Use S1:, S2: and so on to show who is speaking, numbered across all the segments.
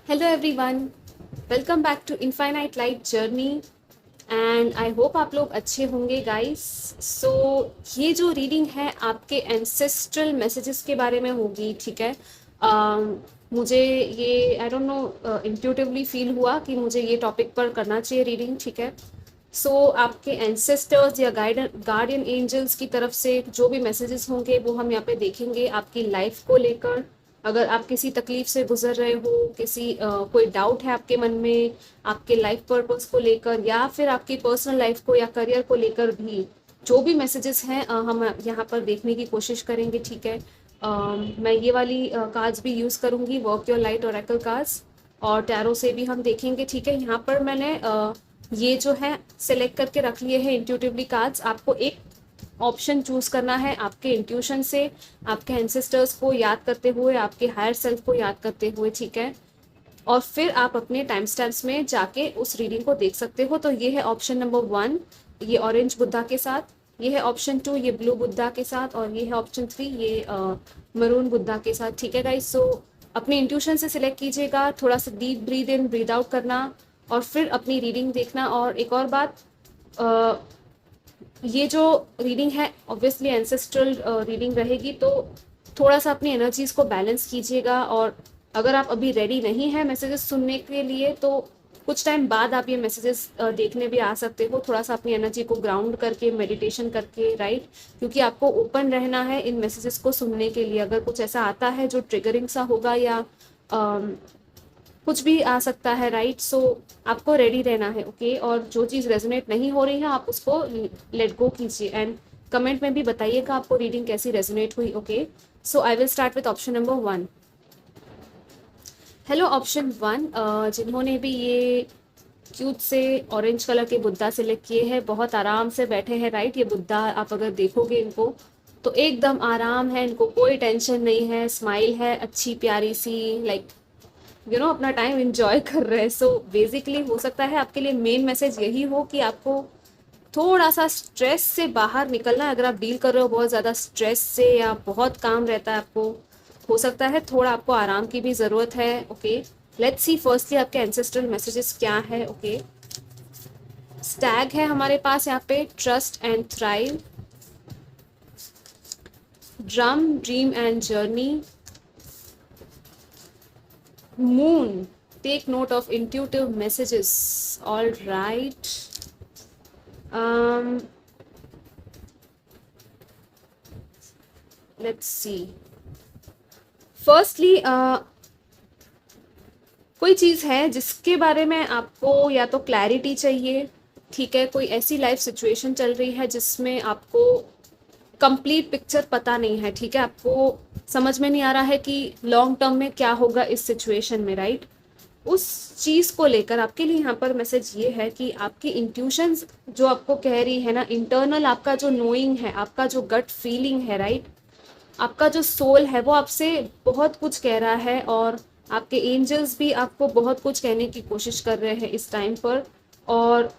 S1: Hello everyone, welcome back to infinite light journey and I hope आप लोग अच्छे होंगे गाइस। सो ये जो रीडिंग है आपके एंसेस्ट्रल मैसेजेस के बारे में होगी, ठीक है। मुझे ये आई डोंट नो इंट्यूटिवली फील हुआ कि मुझे ये टॉपिक पर करना चाहिए रीडिंग, ठीक है। सो आपके एंसेस्टर्स या गार्डियन एंजल्स की तरफ से जो भी मैसेजेस होंगे वो हम यहाँ पे देखेंगे आपकी लाइफ को लेकर। अगर आप किसी तकलीफ से गुजर रहे हो, कोई डाउट है आपके मन में आपके लाइफ पर्पस को लेकर या फिर आपकी पर्सनल लाइफ को या करियर को लेकर भी जो भी मैसेजेस हैं हम यहाँ पर देखने की कोशिश करेंगे, ठीक है। मैं ये वाली कार्ड्स भी यूज़ करूँगी, work your light Oracle cards, और टैरो से भी हम देखेंगे, ठीक है। यहाँ पर मैंने ये जो है सिलेक्ट करके रख लिए हैं इंट्यूटिवली कार्ड्स। आपको एक ऑप्शन चूज करना है आपके इंट्यूशन से, आपके एंसेस्टर्स को याद करते हुए, आपके हायर सेल्फ को याद करते हुए, ठीक है। और फिर आप अपने टाइम स्टैम्प्स में जाके उस रीडिंग को देख सकते हो। तो ये है ऑप्शन नंबर 1, ये ऑरेंज बुद्धा के साथ, ये है ऑप्शन 2, ये ब्लू बुद्धा के साथ, और ये है ऑप्शन 3, ये मरून बुद्धा के साथ, ठीक है गाइस। सो अपने इंट्यूशन से सिलेक्ट कीजिएगा, थोड़ा सा deep breathe in breathe out करना और फिर अपनी रीडिंग देखना। और एक और बात, ये जो रीडिंग है ऑब्वियसली एंसेस्ट्रल रीडिंग रहेगी, तो थोड़ा सा अपनी एनर्जीज को बैलेंस कीजिएगा। और अगर आप अभी रेडी नहीं है मैसेजेस सुनने के लिए तो कुछ टाइम बाद आप ये मैसेजेस देखने भी आ सकते हो, थोड़ा सा अपनी एनर्जी को ग्राउंड करके, मेडिटेशन करके, राइट। क्योंकि आपको ओपन रहना है इन मैसेजेस को सुनने के लिए। अगर कुछ ऐसा आता है जो ट्रिगरिंग सा होगा या कुछ भी आ सकता है, राइट। सो आपको रेडी रहना है, ओके। और जो चीज़ रेजोनेट नहीं हो रही है आप उसको लेट गो कीजिए एंड कमेंट में भी बताइएगा आपको रीडिंग कैसी रेजोनेट हुई, okay. So I will start with option number 1। Hello option 1, जिन्होंने भी ये क्यूट से ऑरेंज कलर के बुद्धा सिलेक्ट किए हैं, बहुत आराम से बैठे हैं, राइट। ये बुद्धा आप अगर देखोगे इनको तो एकदम आराम है, इनको कोई टेंशन नहीं है, स्माइल है अच्छी प्यारी सी, लाइक अपना टाइम एंजॉय कर रहे हैं। सो बेसिकली हो सकता है आपके लिए मेन मैसेज यही हो कि आपको थोड़ा सा स्ट्रेस से बाहर निकलना है। अगर आप डील कर रहे हो बहुत ज़्यादा स्ट्रेस से या बहुत काम रहता है आपको, हो सकता है थोड़ा आपको आराम की भी ज़रूरत है, ओके। लेट्स सी फर्स्टली आपके एंसेस्ट्रल मैसेजेस क्या है, ओके। स्टैग है हमारे पास यहाँ पे, trust and thrive, drum dream and journey, moon, take note of intuitive messages. All right. um let's see. Firstly, कोई चीज़ है जिसके बारे में आपको या तो क्लैरिटी चाहिए, ठीक है। कोई ऐसी लाइफ सिचुएशन चल रही है जिसमें आपको कंप्लीट पिक्चर पता नहीं है, ठीक है। आपको समझ में नहीं आ रहा है कि लॉन्ग टर्म में क्या होगा इस सिचुएशन में, राइट। उस चीज़ को लेकर आपके लिए यहाँ पर मैसेज ये है कि आपकी इंट्यूशंस जो आपको कह रही है ना, इंटरनल आपका जो नोइंग है, आपका जो गट फीलिंग है, राइट, आपका जो सोल है वो आपसे बहुत कुछ कह रहा है। और आपके एंजल्स भी आपको बहुत कुछ कहने की कोशिश कर रहे हैं इस टाइम पर। और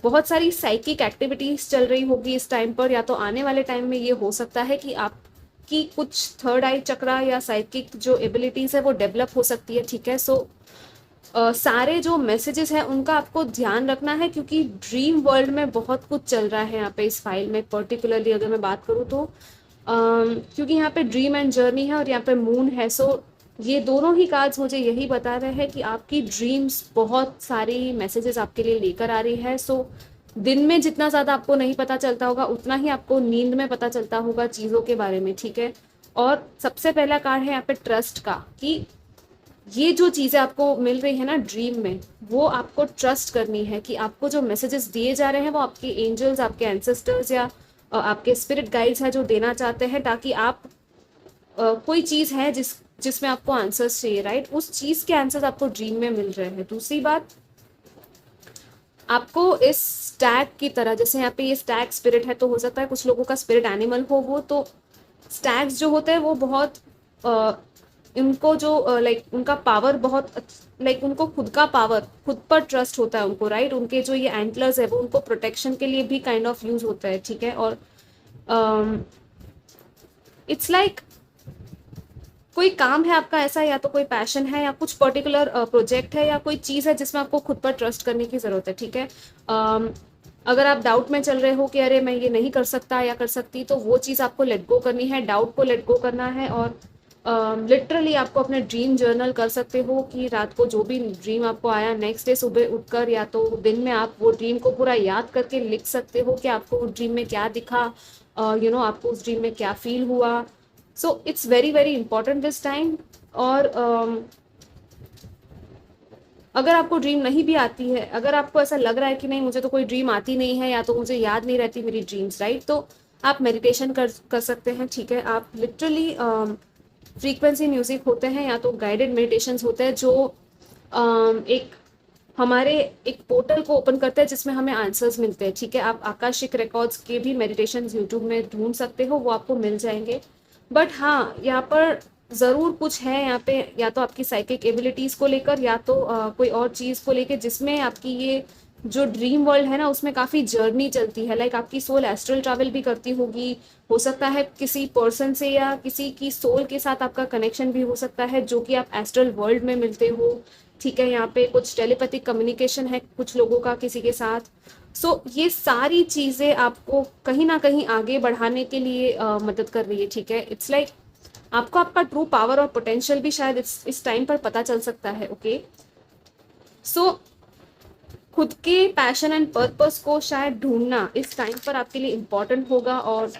S1: बहुत सारी साइकिक एक्टिविटीज चल रही होगी इस टाइम पर, या तो आने वाले टाइम में ये हो सकता है कि आपकी कुछ थर्ड आई चक्रा या साइकिक जो एबिलिटीज है वो डेवलप हो सकती है, ठीक है। सो सारे जो मैसेजेस हैं उनका आपको ध्यान रखना है, क्योंकि ड्रीम वर्ल्ड में बहुत कुछ चल रहा है यहाँ पे इस फाइल में। पर्टिकुलरली अगर मैं बात करूँ तो क्योंकि यहाँ पे ड्रीम एंड जर्नी है और यहाँ पे मून है, सो ये दोनों ही कार्ड्स मुझे यही बता रहे हैं कि आपकी ड्रीम्स बहुत सारी मैसेजेस आपके लिए लेकर आ रही है। सो दिन में जितना ज़्यादा आपको नहीं पता चलता होगा उतना ही आपको नींद में पता चलता होगा चीज़ों के बारे में, ठीक है। और सबसे पहला कार्ड है यहाँ पे ट्रस्ट का, कि ये जो चीज़ें आपको मिल रही है ना ड्रीम में, वो आपको ट्रस्ट करनी है कि आपको जो मैसेजेस दिए जा रहे हैं वो आपके एंजल्स, आपके एंसेस्टर्स या आपके स्पिरिट गाइड्स हैं जो देना चाहते हैं, ताकि आप कोई चीज़ है जिसमें आपको आंसर्स चाहिए, राइट, उस चीज़ के आंसर्स आपको ड्रीम में मिल रहे हैं। दूसरी बात, आपको इस स्टैग की तरह, जैसे यहाँ पे ये स्टैग स्पिरिट है, तो हो सकता है कुछ लोगों का स्पिरिट एनिमल हो वो, तो स्टैग्स जो होते हैं वो बहुत उनको जो लाइक उनका पावर बहुत, लाइक उनको खुद का पावर, खुद पर ट्रस्ट होता है उनको, राइट। उनके जो ये एंटलर्स है वो उनको प्रोटेक्शन के लिए भी काइंड ऑफ यूज होता है, ठीक है। और इट्स लाइक कोई काम है आपका ऐसा, या तो कोई पैशन है या कुछ पर्टिकुलर प्रोजेक्ट है या कोई चीज़ है जिसमें आपको खुद पर ट्रस्ट करने की ज़रूरत है, ठीक है। अगर आप डाउट में चल रहे हो कि अरे मैं ये नहीं कर सकता या कर सकती, तो वो चीज़ आपको लेट गो करनी है, डाउट को लेट गो करना है। और लिटरली आपको अपने ड्रीम जर्नल कर सकते हो कि रात को जो भी ड्रीम आपको आया, नेक्स्ट डे सुबह उठकर या तो दिन में आप वो ड्रीम को पूरा याद करके लिख सकते हो कि आपको उस ड्रीम में क्या दिखा, आपको उस ड्रीम में क्या फील हुआ। So it's very very important this time. और अगर आपको ड्रीम नहीं भी आती है, अगर आपको ऐसा लग रहा है कि नहीं मुझे तो कोई ड्रीम आती नहीं है या तो मुझे याद नहीं रहती मेरी ड्रीम्स, राइट, तो आप मेडिटेशन कर सकते हैं, ठीक है। आप लिटरली फ्रीक्वेंसी म्यूजिक होते हैं या तो गाइडेड मेडिटेशंस होते हैं जो एक हमारे एक पोर्टल को ओपन करते हैं जिसमें हमें आंसर्स मिलते हैं, ठीक है। आप आकाशिक रिकॉर्ड्स के भी मेडिटेशन यूट्यूब में ढूंढ सकते हो, वो आपको मिल जाएंगे। बट हाँ, यहाँ पर ज़रूर कुछ है यहाँ पे, या तो आपकी साइकिक एबिलिटीज़ को लेकर या तो कोई और चीज़ को लेकर, जिसमें आपकी ये जो ड्रीम वर्ल्ड है ना उसमें काफ़ी जर्नी चलती है। लाइक आपकी सोल एस्ट्रल ट्रैवल भी करती होगी, हो सकता है किसी पर्सन से या किसी की सोल के साथ आपका कनेक्शन भी हो सकता है जो कि आप एस्ट्रल वर्ल्ड में मिलते हो, ठीक है। यहाँ पे कुछ टेलीपैथिक कम्युनिकेशन है कुछ लोगों का किसी के साथ। सो ये सारी चीज़ें आपको कहीं ना कहीं आगे बढ़ाने के लिए मदद कर रही है, ठीक है। इट्स लाइक आपको आपका ट्रू पावर और पोटेंशियल भी शायद इस टाइम पर पता चल सकता है, ओके। सो खुद के पैशन एंड पर्पस को शायद ढूंढना इस टाइम पर आपके लिए इम्पोर्टेंट होगा, और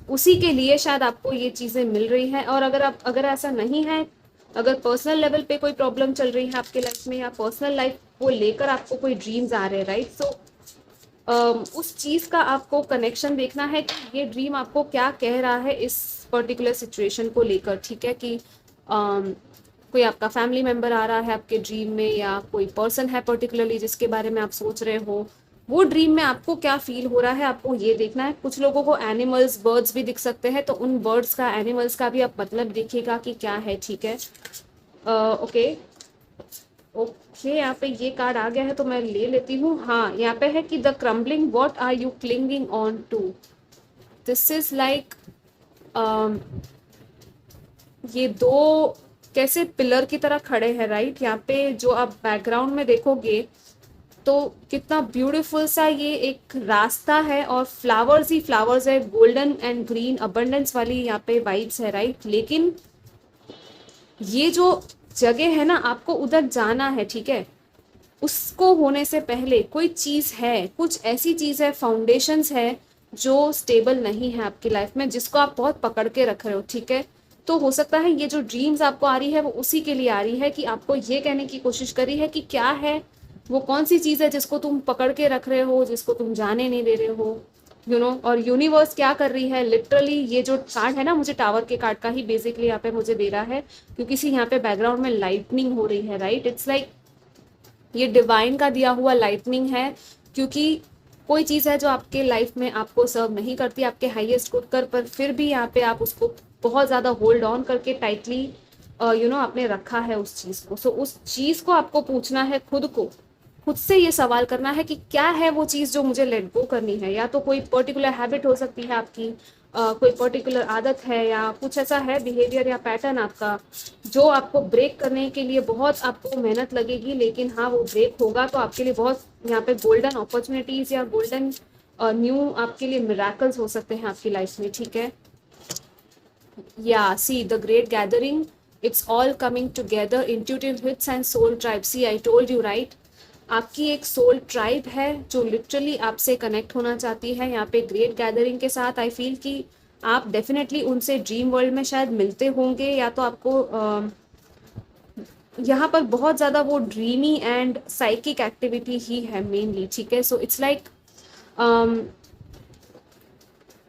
S1: उसी के लिए शायद आपको ये चीज़ें मिल रही हैं। और अगर ऐसा नहीं है, अगर पर्सनल लेवल पे कोई प्रॉब्लम चल रही है आपके लाइफ में या पर्सनल लाइफ को लेकर आपको कोई ड्रीम्स आ रहे हैं, राइट, सो उस चीज़ का आपको कनेक्शन देखना है कि ये ड्रीम आपको क्या कह रहा है इस पर्टिकुलर सिचुएशन को लेकर, ठीक है। कि कोई आपका फैमिली मेम्बर आ रहा है आपके ड्रीम में, या कोई पर्सन है पर्टिकुलरली जिसके बारे में आप सोच रहे हो, वो ड्रीम में आपको क्या फील हो रहा है, आपको ये देखना है। कुछ लोगों को एनिमल्स, बर्ड्स भी दिख सकते हैं, तो उन बर्ड्स का, एनिमल्स का भी आप मतलब देखिएगा कि क्या है, ठीक है। ओके ओके, यहाँ पे ये कार्ड आ गया है तो मैं ले लेती हूँ। हाँ, यहाँ पे है कि the crumbling what are you clinging on to. This is like ये दो कैसे पिलर की तरह खड़े हैं, राइट। यहाँ पे जो आप बैकग्राउंड में देखोगे तो कितना ब्यूटीफुल सा ये एक रास्ता है, और फ्लावर्स ही फ्लावर्स है, गोल्डन एंड ग्रीन अबंडेंस वाली यहाँ पे वाइब्स है, राइट। लेकिन ये जो जगह है ना, आपको उधर जाना है, ठीक है। उसको होने से पहले कोई चीज़ है, कुछ ऐसी चीज़ है, फाउंडेशंस है जो स्टेबल नहीं है आपकी लाइफ में, जिसको आप बहुत पकड़ के रख रहे हो, ठीक है। तो हो सकता है ये जो ड्रीम्स आपको आ रही है वो उसी के लिए आ रही है कि आपको ये कहने की कोशिश करी है कि क्या है वो, कौन सी चीज़ है जिसको तुम पकड़ के रख रहे हो, जिसको तुम जाने नहीं दे रहे हो, और यूनिवर्स क्या कर रही है। लिटरली ये जो कार्ड है ना, मुझे टावर के कार्ड का ही बेसिकली यहाँ पे मुझे दे रहा है, क्योंकि सी यहाँ पे बैकग्राउंड में लाइटनिंग हो रही है, राइट। इट्स लाइक ये डिवाइन का दिया हुआ लाइटनिंग है, क्योंकि कोई चीज़ है जो आपके लाइफ में आपको सर्व नहीं करती आपके हाईएस्ट गुड कर, पर फिर भी यहाँ पे आप उसको बहुत ज़्यादा होल्ड ऑन करके टाइटली आपने रखा है उस चीज़ को। सो उस चीज़ को आपको पूछना है खुद से ये सवाल करना है कि क्या है वो चीज़ जो मुझे लेट गो करनी है। या तो कोई पर्टिकुलर हैबिट हो सकती है आपकी, कोई पर्टिकुलर आदत है, या कुछ ऐसा है बिहेवियर या पैटर्न आपका जो आपको ब्रेक करने के लिए बहुत आपको मेहनत लगेगी, लेकिन हाँ वो ब्रेक होगा तो आपके लिए बहुत यहाँ पे गोल्डन अपॉर्चुनिटीज़ या गोल्डन न्यू आपके लिए मिराकल्स हो सकते हैं आपकी लाइफ में, ठीक है। या see the great gathering, it's all coming together, intuitive hits and soul tribe. See I told you, right. आपकी एक सोल ट्राइब है जो लिटरली आपसे कनेक्ट होना चाहती है यहाँ पे ग्रेट गैदरिंग के साथ। आई फील कि आप डेफिनेटली उनसे ड्रीम वर्ल्ड में शायद मिलते होंगे, या तो आपको यहाँ पर बहुत ज़्यादा वो ड्रीमी एंड साइकिक एक्टिविटी ही है मेनली, ठीक है। सो इट्स लाइक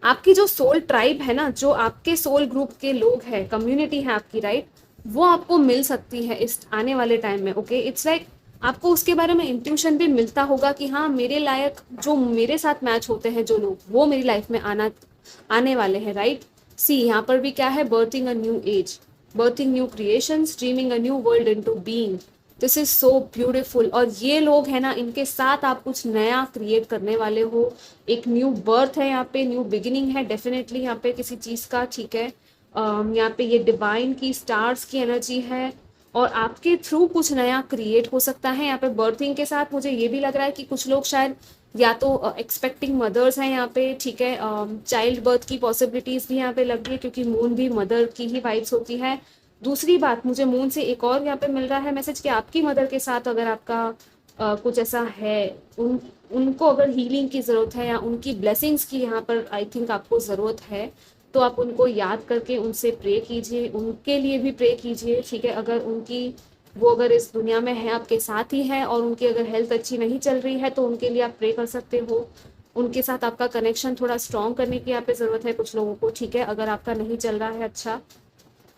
S1: आपकी जो सोल ट्राइब है ना, जो आपके सोल ग्रुप के लोग हैं, कम्युनिटी है आपकी, राइट, वो आपको मिल सकती है इस आने वाले टाइम में, ओके। इट्स लाइक आपको उसके बारे में इंट्यूशन भी मिलता होगा कि हाँ मेरे लायक जो मेरे साथ मैच होते हैं जो लोग, वो मेरी लाइफ में आने वाले हैं, राइट। सी यहाँ पर भी क्या है, berthing a new age, berthing new creations, dreaming a new world into being. This is so beautiful. और ये लोग हैं ना, इनके साथ आप कुछ नया क्रिएट करने वाले हो, एक न्यू बर्थ है यहाँ पे, न्यू बिगिनिंग है डेफिनेटली यहाँ पे किसी चीज़ का, ठीक है। यहाँ पे ये डिवाइन की, स्टार्स की एनर्जी है और आपके थ्रू कुछ नया क्रिएट हो सकता है। यहाँ पे बर्थिंग के साथ मुझे ये भी लग रहा है कि कुछ लोग शायद या तो एक्सपेक्टिंग मदर्स हैं यहाँ पे, ठीक है, चाइल्ड बर्थ की पॉसिबिलिटीज भी यहाँ पे लग रही है क्योंकि मून भी मदर की ही वाइब्स होती है। दूसरी बात, मुझे मून से एक और यहाँ पे मिल रहा है मैसेज कि आपकी मदर के साथ अगर आपका कुछ ऐसा है, उनको अगर हीलिंग की ज़रूरत है या उनकी ब्लेसिंग्स की यहाँ पर आई थिंक आपको ज़रूरत है, तो आप उनको याद करके उनसे प्रे कीजिए, उनके लिए भी प्रे कीजिए, ठीक है। अगर उनकी, वो अगर इस दुनिया में है, आपके साथ ही है और उनकी अगर हेल्थ अच्छी नहीं चल रही है तो उनके लिए आप प्रे कर सकते हो। उनके साथ आपका कनेक्शन थोड़ा स्ट्रॉन्ग करने की यहाँ पे ज़रूरत है कुछ लोगों को, ठीक है, अगर आपका नहीं चल रहा है अच्छा।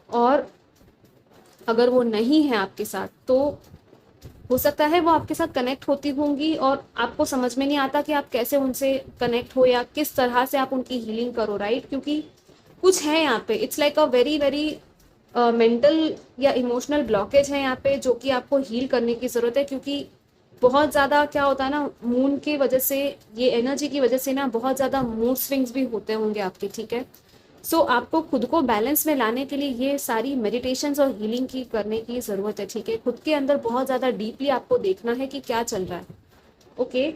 S1: और अगर वो नहीं है आपके साथ तो हो सकता है वो आपके साथ कनेक्ट होती होंगी और आपको समझ में नहीं आता कि आप कैसे उनसे कनेक्ट हो या किस तरह से आप उनकी हीलिंग करो, राइट। क्योंकि कुछ है यहाँ पे, it's like a very very mental या इमोशनल ब्लॉकेज है यहाँ पे जो कि आपको हील करने की ज़रूरत है। क्योंकि बहुत ज़्यादा क्या होता है ना, मून की वजह से, ये एनर्जी की वजह से ना बहुत ज़्यादा मूड स्विंग्स भी होते होंगे आपके, ठीक है। सो आपको खुद को बैलेंस में लाने के लिए ये सारी मेडिटेशंस और हीलिंग की करने की ज़रूरत है, ठीक है। खुद के अंदर बहुत ज़्यादा डीपली आपको देखना है कि क्या चल रहा है। Okay,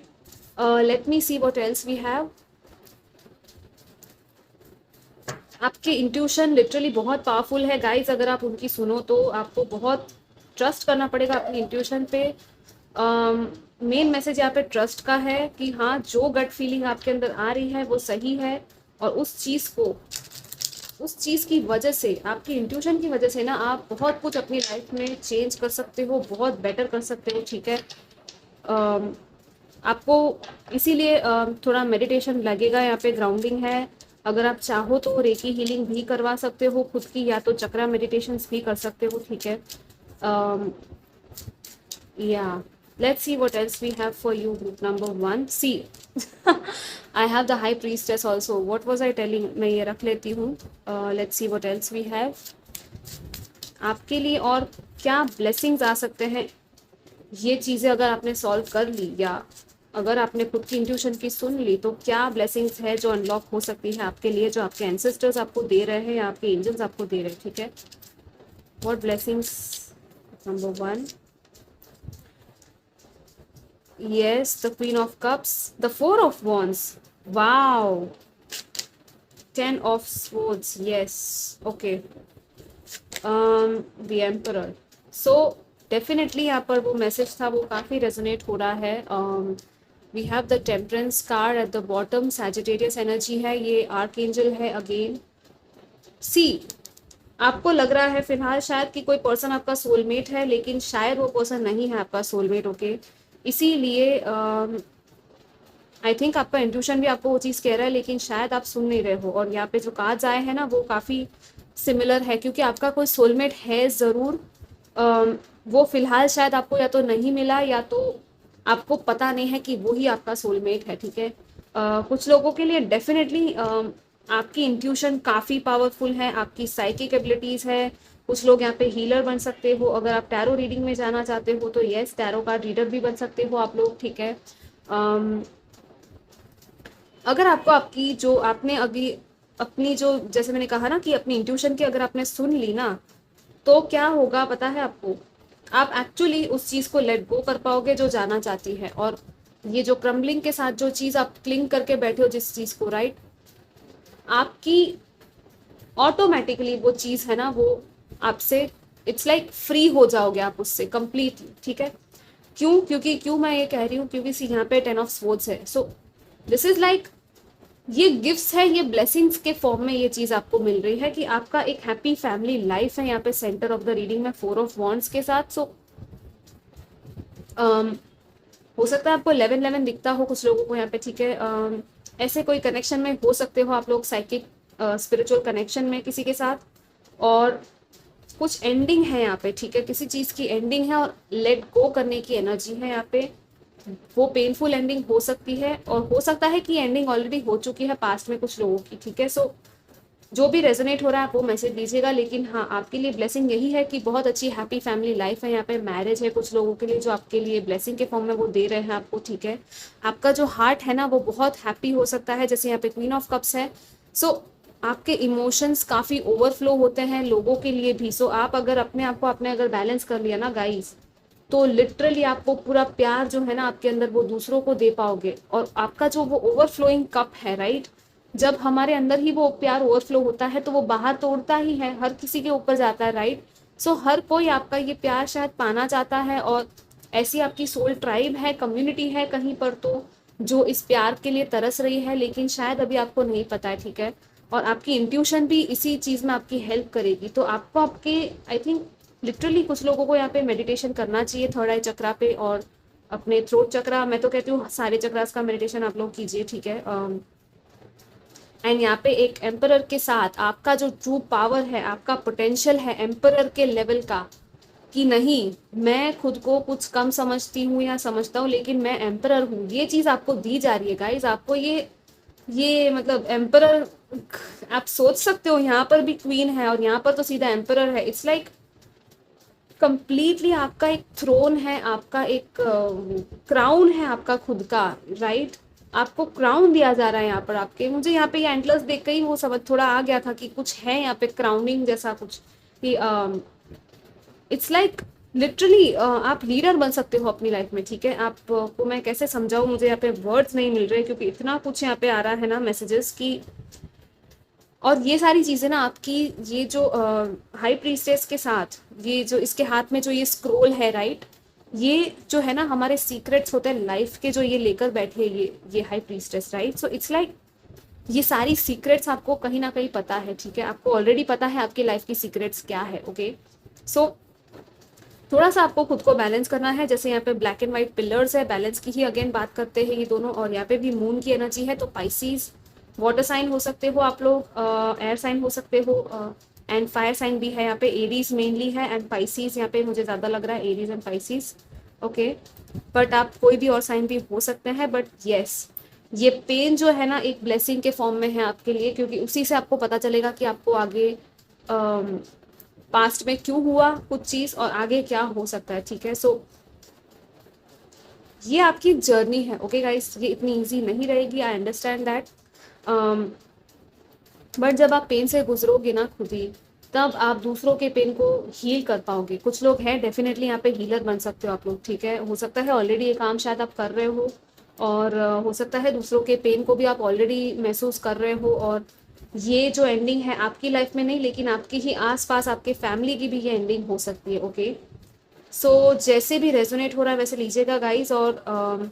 S1: let me see what else we have. आपके इंट्यूशन लिटरली बहुत पावरफुल है गाइज, अगर आप उनकी सुनो तो आपको बहुत ट्रस्ट करना पड़ेगा अपनी इंट्यूशन पे। मेन मैसेज यहाँ पे ट्रस्ट का है कि हाँ, जो गट फीलिंग आपके अंदर आ रही है वो सही है और उस चीज़ की वजह से, आपकी इंट्यूशन की वजह से ना, आप बहुत कुछ अपनी लाइफ में चेंज कर सकते हो, बहुत बेटर कर सकते हो, ठीक है। अम, आपको इसीलिए थोड़ा मेडिटेशन लगेगा, यहाँ पे ग्राउंडिंग है। अगर आप चाहो तो रेकी हीलिंग भी करवा सकते हो खुद की, या तो चक्रा मेडिटेशंस भी कर सकते हो, ठीक है। या let's see what else we have for you, group number 1. See, I have the high priestess also. What was I telling? मैं ये रख लेती हूँ. Let's see what else we have. आपके लिए और क्या blessings आ सकते हैं, ये चीज़ें अगर आपने सॉल्व कर ली या अगर आपने खुद की इंट्यूशन की सुन ली तो क्या ब्लेसिंग्स है जो अनलॉक हो सकती है आपके लिए, जो आपके एंसेस्टर्स आपको दे रहे हैं या आपके एंजल्स आपको दे रहे हैं, ठीक है। What blessings? Number 1, yes, the Queen of Cups, the 4 of Wands, wow, 10 of Swords, yes, okay, the Emperor. So definitely यहाँ पर वो मैसेज था वो काफ़ी रेजोनेट हो रहा है। We have the temperance card at the bottom, Sagittarius energy है, ये आर्क एंजल है अगेन। सी, आपको लग रहा है फिलहाल शायद कि कोई पर्सन आपका सोलमेट है, लेकिन शायद वो पर्सन नहीं है आपका सोलमेट, ओके। इसीलिए आई थिंक आपका इंट्यूशन भी आपको वो चीज़ कह रहा है, लेकिन शायद आप सुन नहीं रहे हो। और यहाँ पे जो कार्ड्स आए हैं ना वो काफ़ी सिमिलर है, क्योंकि आपका कोई सोलमेट है ज़रूर। वो फिलहाल शायद आपको या तो नहीं मिला या तो आपको पता नहीं है कि वो ही आपका सोलमेट है, ठीक है। कुछ लोगों के लिए डेफिनेटली आपकी इंट्यूशन काफ़ी पावरफुल है, आपकी साइकिक एबिलिटीज़ है। कुछ लोग यहाँ पे हीलर बन सकते हो, अगर आप टैरो रीडिंग में जाना चाहते हो तो यस, टैरो कार्ड रीडर भी बन सकते हो आप लोग, ठीक है। अगर आपको आपकी जो आपने अभी अपनी जो, जैसे मैंने कहा ना कि अपनी इंट्यूशन की अगर आपने सुन ली ना, तो क्या होगा पता है आपको, आप एक्चुअली उस चीज़ को लेट गो कर पाओगे जो जाना चाहती है। और ये जो क्रम्बलिंग के साथ जो चीज़ आप क्लिंग करके बैठे हो जिस चीज़ को, राइट, आपकी ऑटोमेटिकली वो चीज़ है ना वो आपसे, इट्स लाइक फ्री हो जाओगे आप उससे कंप्लीटली, ठीक है। क्यों मैं ये कह रही हूँ, क्योंकि सी यहाँ पे 10 ऑफ स्वॉर्ड्स है। सो दिस इज लाइक, ये गिफ्ट्स है, ये ब्लेसिंग्स के फॉर्म में ये चीज़ आपको मिल रही है कि आपका एक हैप्पी फैमिली लाइफ है यहाँ पे सेंटर ऑफ द रीडिंग में 4 ऑफ वॉन्ड्स के साथ। सो हो सकता है आपको 11 दिखता हो कुछ लोगों को यहाँ पे, ठीक है। ऐसे कोई कनेक्शन में हो सकते हो आप लोग, साइकिक स्पिरिचुअल कनेक्शन में किसी के साथ, और कुछ एंडिंग है यहाँ पे, ठीक है, किसी चीज़ की एंडिंग है और लेट गो करने की एनर्जी है यहाँ पे। वो पेनफुल एंडिंग हो सकती है और हो सकता है कि एंडिंग ऑलरेडी हो चुकी है पास्ट में कुछ लोगों की, ठीक है। सो जो भी रेजोनेट हो रहा है आप वो मैसेज दीजिएगा, लेकिन हाँ, आपके लिए ब्लेसिंग यही है कि बहुत अच्छी हैप्पी फैमिली लाइफ है यहाँ पे। मैरिज है कुछ लोगों के लिए जो आपके लिए ब्लेसिंग के फॉर्म में वो दे रहे हैं आपको, ठीक है। आपका जो हार्ट है ना वो बहुत हैप्पी हो सकता है, जैसे यहाँ पे क्वीन ऑफ कप्स है। सो आपके इमोशंस काफ़ी ओवरफ्लो होते हैं लोगों के लिए भी। सो आप अगर अपने आप को आपने अगर बैलेंस कर लिया ना गाइस, तो लिटरली आपको पूरा प्यार जो है ना आपके अंदर वो दूसरों को दे पाओगे। और आपका जो वो ओवरफ्लोइंग कप है राइट, जब हमारे अंदर ही वो प्यार ओवरफ्लो होता है तो वो बाहर तोड़ता ही है, हर किसी के ऊपर जाता है राइट। सो हर कोई आपका ये प्यार शायद पाना चाहता है, और ऐसी आपकी सोल ट्राइब है, कम्युनिटी है कहीं पर तो जो इस प्यार के लिए तरस रही है, लेकिन शायद अभी आपको नहीं पता है, ठीक है। और आपकी इंट्यूशन भी इसी चीज़ में आपकी हेल्प करेगी। तो आपको आपके आई थिंक लिटरली कुछ लोगों को यहाँ पे मेडिटेशन करना चाहिए थर्ड आई चक्रा पे, और अपने थ्रोट चक्रा, मैं तो कहती हूँ सारे चक्रास का मेडिटेशन आप लोग कीजिए, ठीक है। एंड यहाँ पे एक एम्परर के साथ आपका जो ट्रू पावर है, आपका पोटेंशियल है एम्परर के लेवल का, कि नहीं मैं खुद को कुछ कम समझती हूँ या समझता हूँ लेकिन मैं एम्परर हूँ, ये चीज़ आपको दी जा रही है गाइज। आपको ये मतलब एम्परर, आप सोच सकते हो यहाँ पर भी क्वीन है और यहाँ पर तो सीधा एम्परर है। इट्स लाइक कंप्लीटली आपका एक थ्रोन है, आपका एक क्राउन है आपका खुद का राइट। आपको क्राउन दिया जा रहा है यहाँ पर आपके। मुझे यहाँ पे ये एंटलर्स देख के ही वो समझ थोड़ा आ गया था कि कुछ है यहाँ पे क्राउनिंग जैसा कुछ, कि इट्स लाइक लिटरली आप लीडर बन सकते हो अपनी लाइफ में, ठीक है। आपको मैं कैसे समझाऊं, मुझे यहाँ पे वर्ड्स नहीं मिल रहे क्योंकि इतना कुछ यहाँ पे आ रहा है ना मैसेजेस की। और ये सारी चीज़ें ना आपकी, ये जो हाई प्रीस्टेस के साथ, ये जो इसके हाथ में जो ये स्क्रोल है राइट, ये जो है ना हमारे सीक्रेट्स होते हैं लाइफ के, जो ये लेकर बैठे है ये high priestess right. So it's like ये सारी सीक्रेट्स आपको कहीं ना कहीं पता है, ठीक है। आपको ऑलरेडी पता है आपकी लाइफ की सीक्रेट्स क्या है, ओके। सो थोड़ा सा आपको खुद को बैलेंस करना है। जैसे यहाँ पे ब्लैक एंड व्हाइट पिलर्स है, बैलेंस की ही अगेन बात करते हैं ये दोनों। और यहाँ पे भी मून की एनर्जी है, तो पाइसीज वाटर साइन हो सकते हो आप लोग, एयर साइन हो सकते हो, एंड फायर साइन भी है यहाँ पे। एरीज मेनली है एंड पाइसीज यहाँ पे मुझे ज़्यादा लग रहा है, Aries and Pisces, okay. But आप कोई भी और साइन भी हो सकते हैं। बट येस, ये पेन जो है ना एक ब्लेसिंग के फॉर्म में है आपके लिए, क्योंकि उसी से आपको पता चलेगा कि आपको आगे पास्ट में क्यों हुआ कुछ चीज़ और आगे क्या हो सकता है, ठीक है। सो ये आपकी जर्नी है, ओके गाइस। ये इतनी इजी नहीं रहेगी, आई अंडरस्टैंड दैट। बट जब आप पेन से गुजरोगे ना खुद ही, तब आप दूसरों के पेन को हील कर पाओगे। कुछ लोग हैं डेफिनेटली यहाँ पे हीलर बन सकते हो आप लोग, ठीक है। हो सकता है ऑलरेडी ये काम शायद आप कर रहे हो, और हो सकता है दूसरों के पेन को भी आप ऑलरेडी महसूस कर रहे हो। और ये जो एंडिंग है आपकी लाइफ में नहीं, लेकिन आपकी ही आसपास आपके फैमिली की भी ये एंडिंग हो सकती है, ओके। सो जैसे भी रेजोनेट हो रहा है वैसे लीजिएगा गाइज। और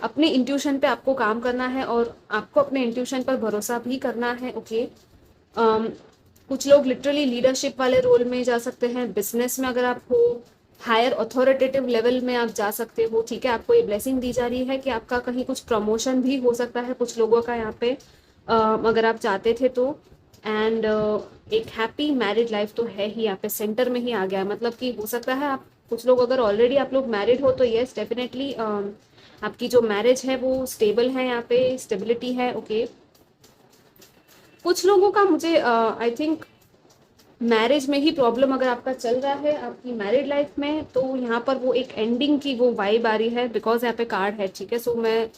S1: अपने इंट्यूशन पे आपको काम करना है, और आपको अपने इंट्यूशन पर भरोसा भी करना है, ओके। कुछ लोग लिटरली लीडरशिप वाले रोल में जा सकते हैं, बिजनेस में अगर आप हो, हायर अथॉरिटेटिव लेवल में आप जा सकते हो, ठीक है। आपको ये ब्लेसिंग दी जा रही है कि आपका कहीं कुछ प्रमोशन भी हो सकता है कुछ लोगों का यहाँ पे, अगर आप चाहते थे तो। एंड एक हैप्पी मैरिड लाइफ तो है ही यहाँ पे, सेंटर में ही आ गया है। मतलब कि हो सकता है आप कुछ लोग अगर ऑलरेडी आप लोग मैरिड हो तो येस डेफिनेटली आपकी जो मैरिज है वो स्टेबल है, यहाँ पे स्टेबिलिटी है, ओके। कुछ लोगों का मुझे आई थिंक मैरिज में ही प्रॉब्लम अगर आपका चल रहा है आपकी मैरिड लाइफ में, तो यहाँ पर वो एक एंडिंग की वो वाइब आ रही है, बिकॉज यहाँ पे कार्ड है, ठीक है। सो मैं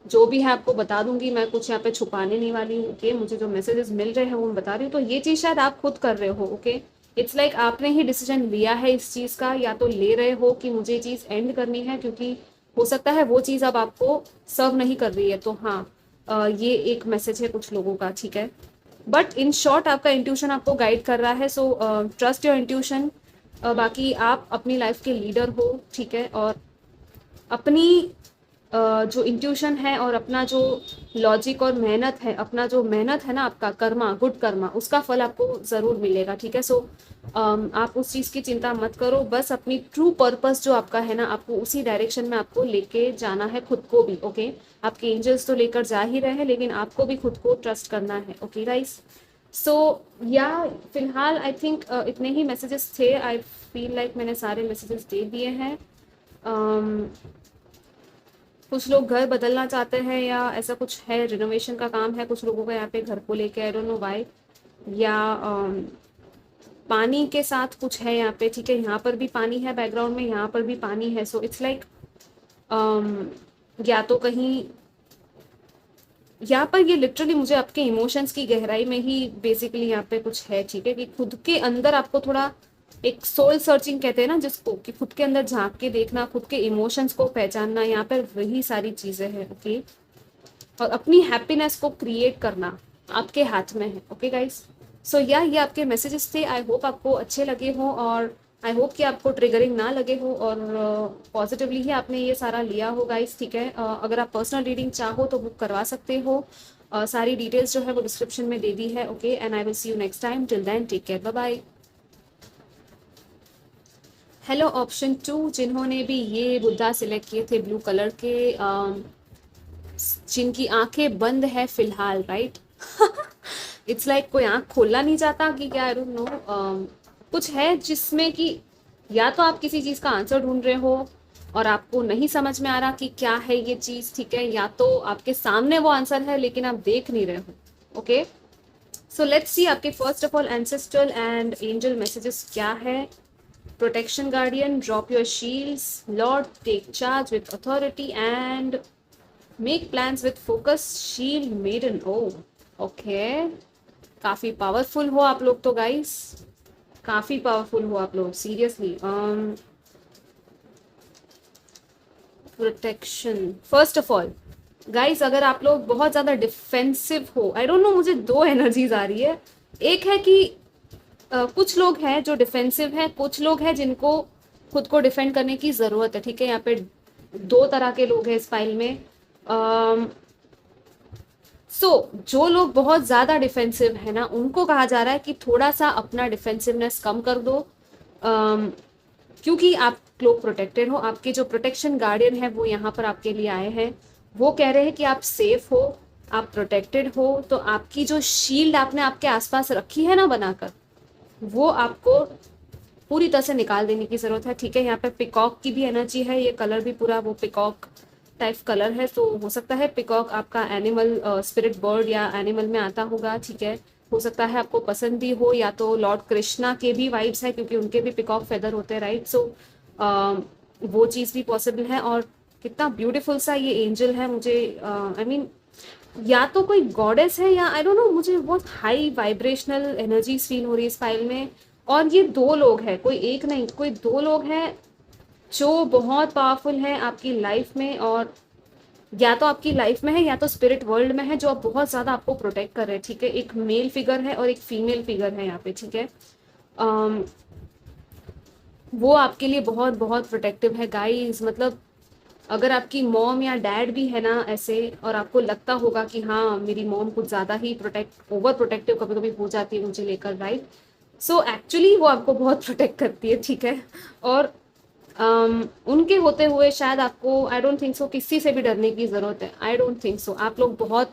S1: जो भी है आपको बता दूंगी, मैं कुछ यहाँ पे छुपाने नहीं वाली हूँ, ओके। मुझे जो मैसेजेस मिल रहे हैं वो मैं बता रही हूँ। तो ये चीज़ शायद आप खुद कर रहे हो, ओके। इट्स लाइक आपने ही डिसीजन लिया है इस चीज़ का, या तो ले रहे हो कि मुझे ये चीज़ एंड करनी है, क्योंकि हो सकता है वो चीज़ अब आपको सर्व नहीं कर रही है। तो हाँ, ये एक मैसेज है कुछ लोगों का, ठीक है। बट इन शॉर्ट आपका इंट्यूशन आपको गाइड कर रहा है, सो ट्रस्ट योर इंट्यूशन। बाकी आप अपनी लाइफ के लीडर हो, ठीक है। और अपनी जो इंट्यूशन है और अपना जो लॉजिक और मेहनत है, अपना जो मेहनत है ना आपका कर्मा, गुड कर्मा, उसका फल आपको ज़रूर मिलेगा, ठीक है। सो आप उस चीज़ की चिंता मत करो, बस अपनी ट्रू पर्पस जो आपका है ना, आपको उसी डायरेक्शन में आपको लेके जाना है खुद को भी, ओके। आपके एंजल्स तो लेकर जा ही रहे हैं, लेकिन आपको भी खुद को ट्रस्ट करना है, ओके गाइस। सो या फिलहाल आई थिंक इतने ही मैसेजेस थे। आई फील लाइक मैंने सारे मैसेजेस दे दिए हैं। कुछ लोग घर बदलना चाहते हैं या ऐसा कुछ है, रिनोवेशन का काम है कुछ लोगों का यहाँ पे घर को लेके, आई डोंट नो व्हाई। या पानी के साथ कुछ है यहाँ पे, ठीक है। यहाँ पर भी पानी है बैकग्राउंड में, यहाँ पर भी पानी है। सो इट्स लाइक या तो कहीं यहाँ पर ये लिटरली मुझे आपके इमोशंस की गहराई में ही बेसिकली यहाँ पे कुछ है, ठीक है, कि खुद के अंदर आपको थोड़ा एक सोल सर्चिंग कहते हैं ना जिसको, कि खुद के अंदर झांक के देखना, खुद के इमोशंस को पहचानना, यहाँ पर वही सारी चीजें हैं। ओके, और अपनी हैप्पीनेस को क्रिएट करना आपके हाथ में है। ओके गाइस, सो या ये आपके मैसेजेस थे। आई होप आपको अच्छे लगे हो और आई होप कि आपको ट्रिगरिंग ना लगे हो और पॉजिटिवली ही आपने ये सारा लिया हो गाइस, ठीक है। अगर आप पर्सनल रीडिंग चाहो तो बुक करवा सकते हो। सारी डिटेल्स जो है वो डिस्क्रिप्शन में दे दी है। Okay, and I will see you next time. Till then take care, bye bye. Hello option 2 जिन्होंने भी ये बुद्धा सिलेक्ट किए थे ब्लू कलर के, जिनकी आंखें बंद है फिलहाल, राइट। इट्स लाइक कोई आंख खोलना नहीं चाहता कि क्या, आई डोंट नो। कुछ है जिसमें कि या तो आप किसी चीज़ का आंसर ढूंढ रहे हो और आपको नहीं समझ में आ रहा कि क्या है ये चीज़, ठीक है, या तो आपके सामने वो आंसर है लेकिन आप देख नहीं रहे हो। ओके, सो लेट्स सी आपके first of all ancestral and angel messages क्या है। Protection guardian, drop your shields, lord take charge with authority and make plans with focus, shield maiden. Oh okay, काफ़ी पावरफुल हो आप लोग तो guys, काफ़ी powerful हो आप लोग seriously. Protection, first of all guys, अगर आप लोग बहुत ज़्यादा डिफेंसिव हो, आई डोंट नो, मुझे दो एनर्जीज आ रही है। एक है कि कुछ लोग हैं जो डिफेंसिव हैं, कुछ लोग हैं जिनको खुद को डिफेंड करने की ज़रूरत है, ठीक है। यहाँ पे दो तरह के लोग हैं इस फाइल में। जो लोग बहुत ज़्यादा डिफेंसिव है ना, उनको कहा जा रहा है कि थोड़ा सा अपना डिफेंसिवनेस कम कर दो, क्योंकि आप लोग प्रोटेक्टेड हो। आपके जो प्रोटेक्शन गार्डियन है वो यहाँ पर आपके लिए आए हैं। वो कह रहे हैं कि आप सेफ हो, आप प्रोटेक्टेड हो, तो आपकी जो शील्ड आपने आपके आसपास रखी है ना बनाकर, वो आपको पूरी तरह से निकाल देने की ज़रूरत है, ठीक है। यहाँ पे पिकॉक की भी एनर्जी है, ये कलर भी पूरा वो पिकॉक टाइप कलर है, तो हो सकता है पिकॉक आपका एनिमल, स्पिरिट बर्ड या एनिमल में आता होगा, ठीक है। हो सकता है आपको पसंद भी हो, या तो लॉर्ड कृष्णा के भी वाइब्स है क्योंकि उनके भी पिकॉक फेदर होते हैं, राइट। सो वो चीज़ भी पॉसिबल है। और कितना ब्यूटीफुल सा ये एंजल है, मुझे आई मीन या तो कोई गॉडेस है या आई डोंट नो, मुझे बहुत हाई वाइब्रेशनल एनर्जीज फील हो रही है इस फाइल में। और ये दो लोग हैं, कोई एक नहीं, कोई दो लोग हैं जो बहुत पावरफुल है आपकी लाइफ में, और या तो आपकी लाइफ में है या तो स्पिरिट वर्ल्ड में है, जो आप बहुत ज़्यादा आपको प्रोटेक्ट कर रहे हैं, ठीक है। एक मेल फिगर है और एक फीमेल फिगर है यहाँ पे, ठीक है। वो आपके लिए बहुत बहुत प्रोटेक्टिव है गाइस। मतलब अगर आपकी मॉम या डैड भी है ना ऐसे, और आपको लगता होगा कि हाँ मेरी मॉम कुछ ज़्यादा ही ओवर प्रोटेक्टिव कभी कभी हो जाती है मुझे लेकर, राइट। सो एक्चुअली वो आपको बहुत प्रोटेक्ट करती है, ठीक है। और उनके होते हुए शायद आपको, आई डोंट थिंक सो, किसी से भी डरने की ज़रूरत है। I don't think so. आप लोग बहुत,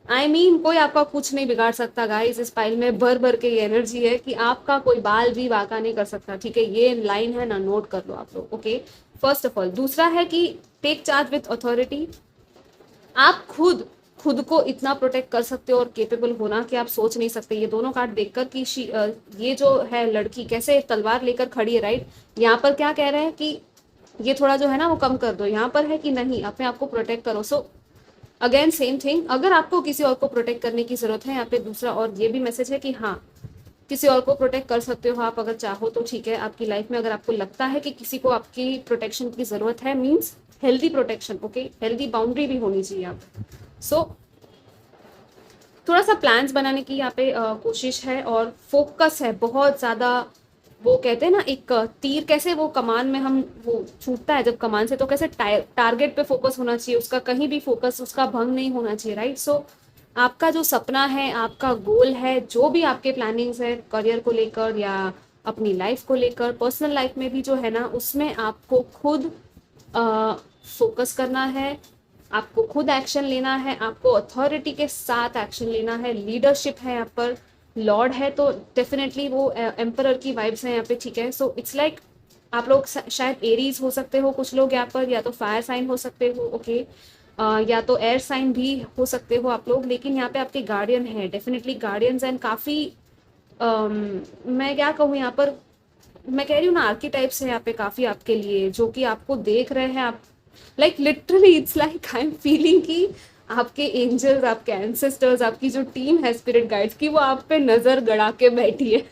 S1: आई मीन कोई आपका कुछ नहीं बिगाड़ सकता गाइस। इस फाइल में भर भर के ये एनर्जी है कि आपका कोई बाल भी वाका नहीं कर सकता, ठीक है। ये लाइन है ना, नोट कर लो आप लोग। Okay, first of all. दूसरा है कि टेक चार्ज विथ अथॉरिटी। आप खुद खुद को इतना प्रोटेक्ट कर सकते हो और केपेबल होना कि आप सोच नहीं सकते। ये दोनों कार्ड देखकर कि ये जो है लड़की कैसे तलवार लेकर खड़ी है, राइट। यहाँ पर क्या कह रहे हैं कि ये थोड़ा जो है ना वो कम कर दो, यहाँ पर है कि नहीं अपने आप को प्रोटेक्ट करो। सो अगेन सेम थिंग, अगर आपको किसी और को प्रोटेक्ट करने की जरूरत है, यहाँ पे दूसरा और ये भी मैसेज है कि हाँ किसी और को प्रोटेक्ट कर सकते हो आप अगर चाहो तो, ठीक है। आपकी लाइफ में अगर आपको लगता है कि किसी को आपकी प्रोटेक्शन की जरूरत है, means healthy protection, okay, healthy boundary भी होनी चाहिए आप। सो थोड़ा सा प्लान्स बनाने की यहाँ पे कोशिश है और फोकस है बहुत ज़्यादा। वो कहते हैं ना एक तीर कैसे वो कमान में हम वो छूटता है जब कमान से, तो कैसे टारगेट पे फोकस होना चाहिए उसका, कहीं भी फोकस उसका भंग नहीं होना चाहिए, राइट। सो आपका जो सपना है, आपका गोल है, जो भी आपके प्लानिंग्स है करियर को लेकर या अपनी लाइफ को लेकर, पर्सनल लाइफ में भी जो है ना, उसमें आपको खुद फोकस करना है, आपको खुद एक्शन लेना है, आपको अथॉरिटी के साथ एक्शन लेना है। लीडरशिप है यहाँ पर, लॉर्ड है तो डेफिनेटली वो एम्परर की वाइब्स हैं यहाँ पे, ठीक है। सो इट्स लाइक आप लोग शायद एरीज हो सकते हो कुछ लोग यहाँ पर, या तो फायर साइन हो सकते हो, ओके, या तो एयर साइन भी हो सकते हो आप लोग। लेकिन यहाँ पे आपके गार्डियन है, डेफिनेटली गार्डियंस एंड काफ़ी मैं क्या कहूँ यहाँ पर, मैं कह रही हूँ ना आर्कीटाइप्स है यहाँ पे काफ़ी आपके लिए, जो कि आपको देख रहे हैं। आप like literally it's like I am feeling कि आपके एंजल्स, आपके एंसेस्टर्स, आपकी जो टीम है स्पिरिट गाइड्स की, वो आप पे नजर गड़ा के बैठी है।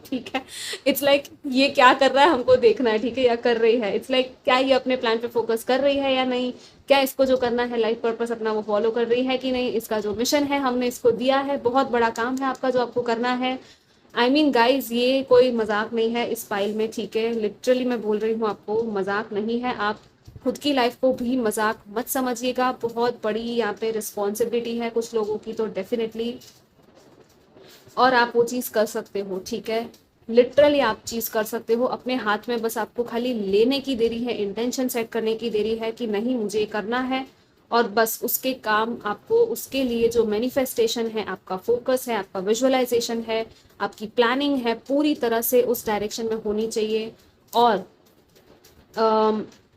S1: ठीक है, इट्स लाइक ये क्या कर रहा है हमको देखना है, ठीक है, या कर रही है। इट्स लाइक क्या ये अपने प्लान पे फोकस कर रही है या नहीं, क्या इसको जो करना है लाइफ पर्पस अपना वो फॉलो कर रही है कि नहीं, इसका जो मिशन है हमने इसको दिया है, बहुत बड़ा काम है आपका जो आपको करना है। आई मीन गाइज, ये कोई मजाक नहीं है इस फाइल में, ठीक है, लिटरली मैं बोल रही हूँ आपको, मजाक नहीं है। आप खुद की लाइफ को भी मजाक मत समझिएगा, बहुत बड़ी यहाँ पे रिस्पॉन्सिबिलिटी है कुछ लोगों की तो डेफिनेटली, और आप वो चीज़ कर सकते हो, ठीक है, लिटरली आप चीज़ कर सकते हो अपने हाथ में, बस आपको खाली लेने की देरी है, इंटेंशन सेट करने की देरी है कि नहीं मुझे ये करना है, और बस उसके काम आपको, उसके लिए जो मैनिफेस्टेशन है, आपका फोकस है, आपका विजुअलाइजेशन है, आपकी प्लानिंग है, पूरी तरह से उस डायरेक्शन में होनी चाहिए। और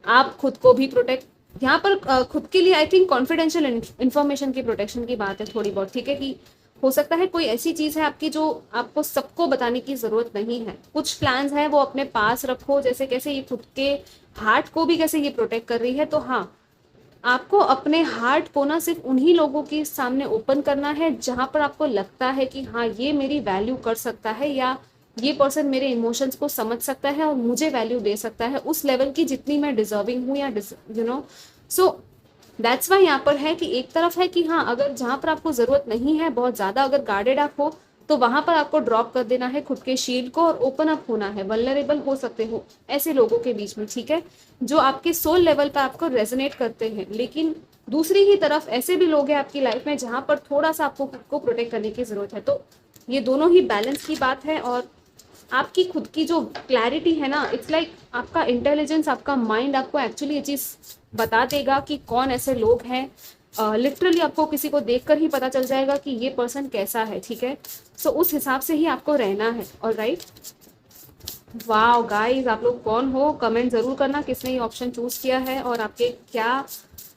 S1: आप खुद को भी प्रोटेक्ट, यहाँ पर खुद के लिए आई थिंक कॉन्फिडेंशियल इंफॉर्मेशन की प्रोटेक्शन की बात है थोड़ी बहुत, ठीक है, कि हो सकता है कोई ऐसी चीज़ है आपकी जो आपको सबको बताने की ज़रूरत नहीं है, कुछ प्लान्स हैं वो अपने पास रखो, जैसे कैसे ये खुद के हार्ट को भी कैसे ये प्रोटेक्ट कर रही है, तो हाँ, आपको अपने हार्ट को ना सिर्फ उन्हीं लोगों के सामने ओपन करना है जहां पर आपको लगता है कि हाँ ये मेरी वैल्यू कर सकता है, या ये पर्सन मेरे इमोशंस को समझ सकता है और मुझे वैल्यू दे सकता है उस लेवल की जितनी मैं डिजर्विंग हूँ, या सो दैट्स वाई यहाँ पर है कि एक तरफ है कि हाँ अगर जहाँ पर आपको ज़रूरत नहीं है, बहुत ज़्यादा अगर गार्डेड आप हो, तो वहां पर आपको ड्रॉप कर देना है खुद के शील्ड को और ओपन अप होना है, वल्नरेबल हो सकते हो ऐसे लोगों के बीच में, ठीक है, जो आपके सोल लेवल पर आपको रेजोनेट करते हैं। लेकिन दूसरी ही तरफ ऐसे भी लोग हैं आपकी लाइफ में जहां पर थोड़ा सा आपको खुद को प्रोटेक्ट करने की जरूरत है। तो ये दोनों ही बैलेंस की बात है, और आपकी खुद की जो क्लैरिटी है ना, इट्स लाइक आपका इंटेलिजेंस, आपका माइंड आपको एक्चुअली ये चीज़ बता देगा कि कौन ऐसे लोग हैं। लिटरली आपको किसी को देखकर ही पता चल जाएगा कि ये पर्सन कैसा है, ठीक है, सो उस हिसाब से ही आपको रहना है। और राइट, वाओ गाइस, आप लोग कौन हो, कमेंट जरूर करना किसने ये ऑप्शन चूज किया है, और आपके क्या,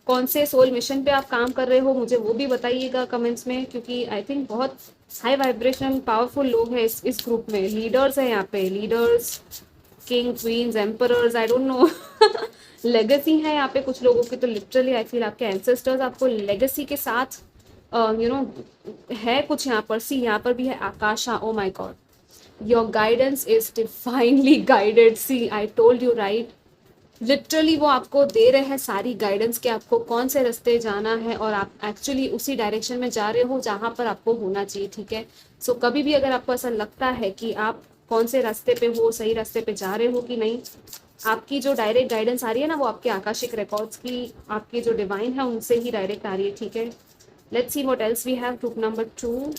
S1: कौन से सोल मिशन पे आप काम कर रहे हो, मुझे वो भी बताइएगा कमेंट्स में, क्योंकि आई थिंक बहुत हाई वाइब्रेशनल पावरफुल लोग हैं इस ग्रुप में, लीडर्स हैं यहाँ पे, leaders, king, queens, emperors, I don't know, legacy है यहाँ पे कुछ लोगों की, तो लिटरली आई फील आपके एंसेस्टर्स आपको लेगेसी के साथ है कुछ यहाँ पर। सी यहाँ पर भी है Akasha, oh my God, your guidance is divinely guided, see I told you right, literally वो आपको दे रहे हैं सारी गाइडेंस कि आपको कौन से रास्ते जाना है, और आप एक्चुअली उसी डायरेक्शन में जा रहे हो जहाँ पर आपको होना चाहिए, ठीक है। सो कभी भी अगर आपको ऐसा लगता है कि आप कौन से रास्ते पे हो, सही रास्ते पे जा रहे हो कि नहीं, आपकी जो डायरेक्ट गाइडेंस आ रही है ना, वो आपके आकाशिक रिकॉर्ड्स की, आपके जो डिवाइन है उनसे ही डायरेक्ट आ रही है, ठीक है। Let's see what else we have. Group number 2,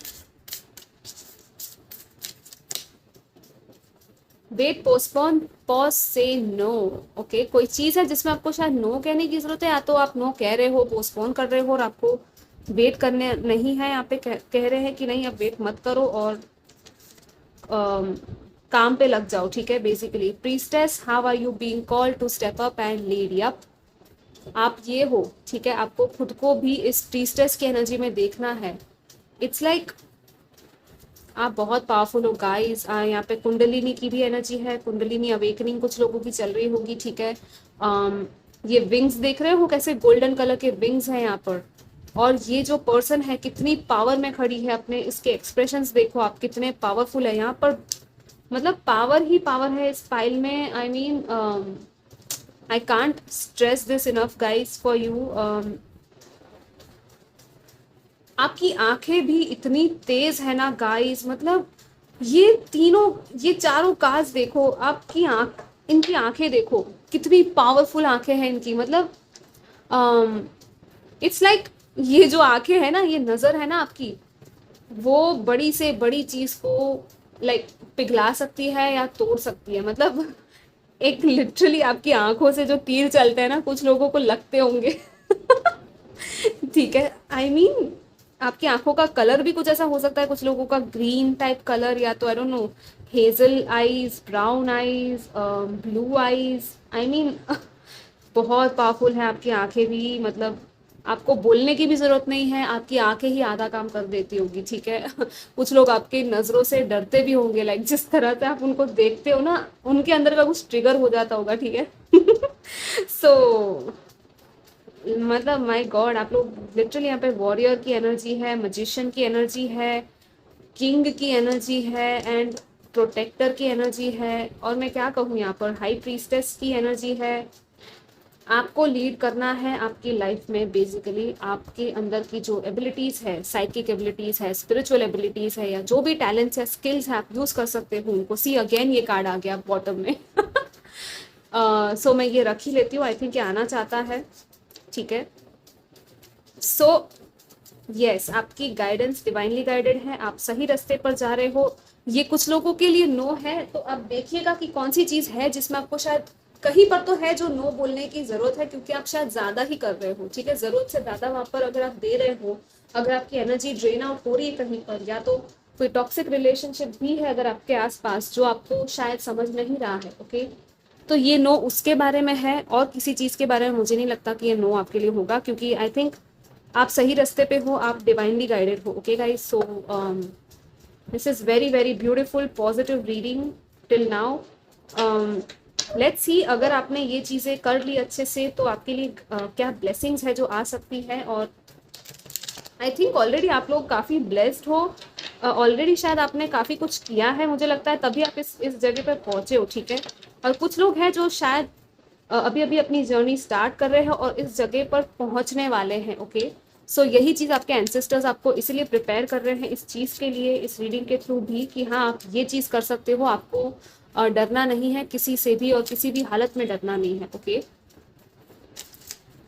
S1: wait, postpone, pause, say no. Okay, कोई चीज़ है जिसमें आपको शायद नो कहने की जरूरत है, या तो आप नो कह रहे हो, पोस्टपोन कर रहे हो, और आपको वेट करने नहीं है, यहाँ पे कह रहे हैं कि नहीं अब वेट मत करो और काम पे लग जाओ, ठीक है। Basically priestess, how are you being called to step up and lead up, आप ये हो, ठीक है, आपको खुद को भी इस प्रीस्टेस की एनर्जी में देखना है। इट्स लाइक आप बहुत पावरफुल हो गाइस। यहाँ पे कुंडलिनी की भी एनर्जी है, कुंडलिनी अवेकनिंग कुछ लोगों की चल रही होगी, ठीक है। ये विंग्स देख रहे हो कैसे गोल्डन कलर के विंग्स हैं यहाँ पर, और ये जो पर्सन है कितनी पावर में खड़ी है, अपने इसके एक्सप्रेशंस देखो आप कितने पावरफुल है यहाँ पर, मतलब पावर ही पावर है इस फाइल में। I mean I can't stress this enough guys for you. आपकी आंखें भी इतनी तेज है ना गाइस, मतलब ये तीनों, ये चारों काज देखो, आपकी आंख, इनकी आंखें देखो कितनी पावरफुल आंखें हैं इनकी, मतलब इट्स लाइक ये जो आंखें है ना, ये नजर है ना आपकी, वो बड़ी से बड़ी चीज को लाइक पिघला सकती है या तोड़ सकती है, मतलब एक लिटरली आपकी आंखों से जो तीर चलते हैं ना, कुछ लोगों को लगते होंगे। ठीक है, आई मीन आपकी आंखों का कलर भी कुछ ऐसा हो सकता है, कुछ लोगों का ग्रीन टाइप कलर, या तो आई don't no hazel eyes, brown eyes, blue eyes, I mean बहुत पावरफुल है आपकी आंखें भी, मतलब आपको बोलने की भी जरूरत नहीं है, आपकी आंखें ही आधा काम कर देती होगी, ठीक है। कुछ लोग आपकी नजरों से डरते भी होंगे, लाइक जिस तरह से आप उनको देखते हो ना, उनके अंदर का कुछ ट्रिगर हो जाता होगा, ठीक है। सो मतलब माय गॉड, आप लोग लिटरली यहाँ पे वॉरियर की एनर्जी है, मजिशियन की एनर्जी है, किंग की एनर्जी है एंड प्रोटेक्टर की एनर्जी है, और मैं क्या कहूँ यहाँ पर हाई प्रीस्टेस की एनर्जी है। आपको लीड करना है आपकी लाइफ में। बेसिकली आपके अंदर की जो एबिलिटीज़ है, साइकिक एबिलिटीज़ है, स्पिरिचुअल एबिलिटीज़ है, या जो भी टैलेंट्स या स्किल्स है, आप यूज़ कर सकते हो उनको। सी अगेन ये कार्ड आ गया बॉटम में। सो मैं ये रख ही लेती हूँ, आई थिंक ये आना चाहता है, ठीक है। सो यस, आपकी गाइडेंस डिवाइनली गाइडेड है, आप सही रास्ते पर जा रहे हो। ये कुछ लोगों के लिए नो है, तो आप देखिएगा कि कौन सी चीज़ है जिसमें आपको शायद कहीं पर तो है जो नो बोलने की ज़रूरत है, क्योंकि आप शायद ज़्यादा ही कर रहे हो, ठीक है। ज़रूरत से ज़्यादा वहाँ पर अगर आप दे रहे हो, अगर आपकी एनर्जी ड्रेन आउट हो रही है कहीं पर, या तो कोई टॉक्सिक रिलेशनशिप भी है अगर आपके आसपास जो आपको शायद समझ नहीं रहा है, ओके। तो ये नो उसके बारे में है, और किसी चीज़ के बारे में मुझे नहीं लगता कि ये नो आपके लिए होगा, क्योंकि आई थिंक आप सही रास्ते पे हो, आप डिवाइनली गाइडेड हो, okay guys. So this is very very beautiful positive reading till now. Let's see, अगर आपने ये चीज़ें कर ली अच्छे से तो आपके लिए क्या ब्लेसिंग्स है जो आ सकती है। और आई थिंक ऑलरेडी आप लोग काफ़ी ब्लेस्ड हो, ऑलरेडी शायद आपने काफ़ी कुछ किया है, मुझे लगता है, तभी आप इस जगह पर पहुँचे हो, ठीक है। और कुछ लोग हैं जो शायद अभी अभी अपनी जर्नी स्टार्ट कर रहे हैं और इस जगह पर पहुंचने वाले हैं, ओके। सो यही चीज़ आपके एंसेस्टर्स आपको इसीलिए प्रिपेयर कर रहे हैं इस चीज़ के लिए, इस रीडिंग के थ्रू भी, कि हाँ आप ये चीज़ कर सकते हो, आपको डरना नहीं है किसी से भी, और किसी भी हालत में डरना नहीं है, ओके।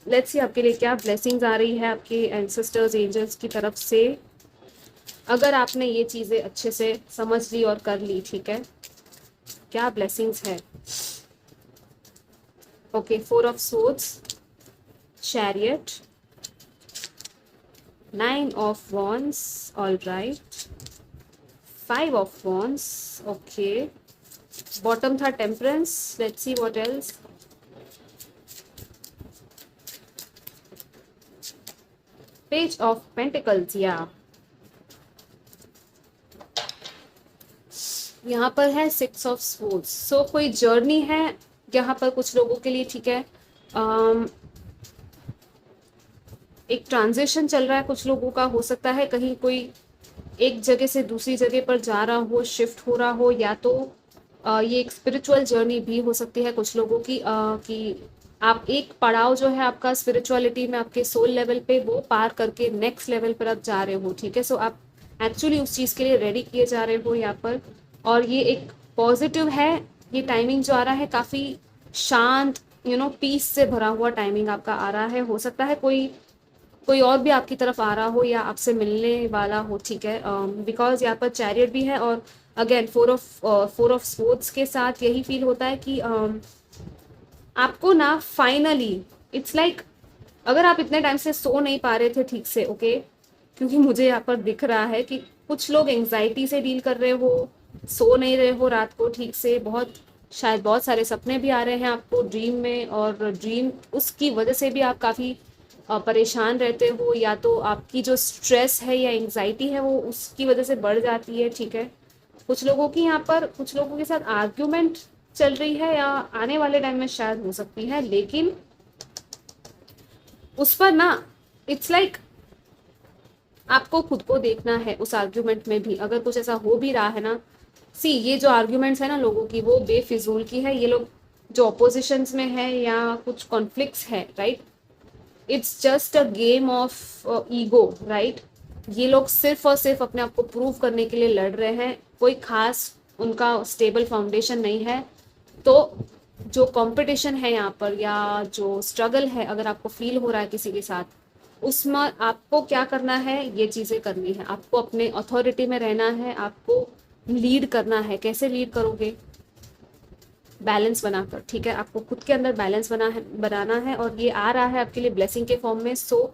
S1: लेट्स सी आपके लिए क्या ब्लेसिंग्स आ रही है आपके एंसेस्टर्स एंजल्स की तरफ से, अगर आपने ये चीज़ें अच्छे से समझ ली और कर ली, ठीक है। क्या ब्लेसिंग्स है? Okay, 4 of swords, chariot, 9 of wands, all right, 5 of wands, okay, bottom था temperance, let's see what else, page of pentacles, yeah, यहाँ पर है 6 of swords। सो कोई जर्नी है यहाँ पर कुछ लोगों के लिए, ठीक है। एक ट्रांजिशन चल रहा है कुछ लोगों का, हो सकता है कहीं कोई एक जगह से दूसरी जगह पर जा रहा हो, शिफ्ट हो रहा हो, या तो ये एक स्पिरिचुअल जर्नी भी हो सकती है कुछ लोगों की, कि आप एक पड़ाव जो है आपका स्पिरिचुअलिटी में, आपके सोल लेवल पे, वो पार करके नेक्स्ट लेवल पर आप जा रहे हो, ठीक है। सो आप एक्चुअली उस चीज़ के लिए रेडी किए जा रहे हो यहाँ पर, और ये एक पॉजिटिव है। ये टाइमिंग जो आ रहा है काफ़ी शांत, पीस से भरा हुआ टाइमिंग आपका आ रहा है। हो सकता है कोई कोई और भी आपकी तरफ आ रहा हो या आपसे मिलने वाला हो, ठीक है। बिकॉज यहाँ पर चैरियट भी है, और अगेन 4 ऑफ स्पोर्ट्स के साथ यही फील होता है कि आपको ना फाइनली इट्स लाइक, अगर आप इतने टाइम से सो नहीं पा रहे थे ठीक से, ओके, क्योंकि मुझे यहाँ पर दिख रहा है कि कुछ लोग एंग्जाइटी से डील कर रहे हो, सो नहीं रहे हो रात को ठीक से, बहुत शायद बहुत सारे सपने भी आ रहे हैं आपको ड्रीम में, और ड्रीम उसकी वजह से भी आप काफ़ी परेशान रहते हो, या तो आपकी जो स्ट्रेस है या एंग्जाइटी है वो उसकी वजह से बढ़ जाती है, ठीक है। कुछ लोगों की यहाँ पर कुछ लोगों के साथ आर्ग्यूमेंट चल रही है, या आने वाले टाइम में शायद हो सकती है, लेकिन उस पर ना इट्स लाइक आपको खुद को देखना है उस आर्ग्यूमेंट में भी, अगर कुछ ऐसा हो भी रहा है ना। सी, ये जो आर्ग्यूमेंट्स है ना लोगों की, वो बेफिजूल की है। ये लोग जो ऑपोजिशंस में है या कुछ कॉन्फ्लिक्ट्स है, right, it's just a game of ego, right. ये लोग सिर्फ और सिर्फ अपने आप को प्रूव करने के लिए लड़ रहे हैं, कोई खास उनका स्टेबल फाउंडेशन नहीं है। तो जो कंपटीशन है यहाँ पर, या जो स्ट्रगल है, अगर आपको फील हो रहा है किसी के साथ, उसमें आपको क्या करना है, ये चीज़ें करनी है। आपको अपने अथॉरिटी में रहना है, आपको लीड करना है। कैसे लीड करोगे? बैलेंस बनाकर, ठीक है। आपको खुद के अंदर बैलेंस बनाना है, और ये आ रहा है आपके लिए ब्लेसिंग के फॉर्म में। So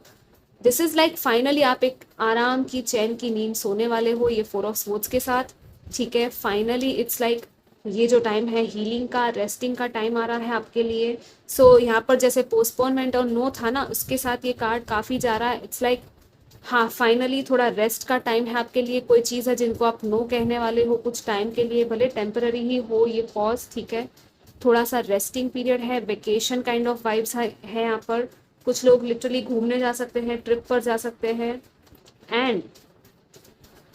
S1: this is like finally आप एक आराम की, चैन की नींद सोने वाले हो ये 4 ऑफ स्वॉर्ड्स के साथ, ठीक है। फाइनली इट्स लाइक ये जो टाइम है हीलिंग का, रेस्टिंग का टाइम आ रहा है आपके लिए। सो यहाँ पर जैसे पोस्टपोनमेंट और नो था ना, उसके साथ ये कार्ड काफ़ी जा रहा है। इट्स लाइक हाँ, फाइनली थोड़ा रेस्ट का टाइम है आपके लिए। कोई चीज़ है जिनको आप नो कहने वाले हो कुछ टाइम के लिए, भले टेम्पररी ही हो ये पॉज, ठीक है। थोड़ा सा रेस्टिंग पीरियड है, वेकेशन काइंड ऑफ वाइब्स है यहाँ पर। कुछ लोग लिटरली घूमने जा सकते हैं, ट्रिप पर जा सकते हैं, एंड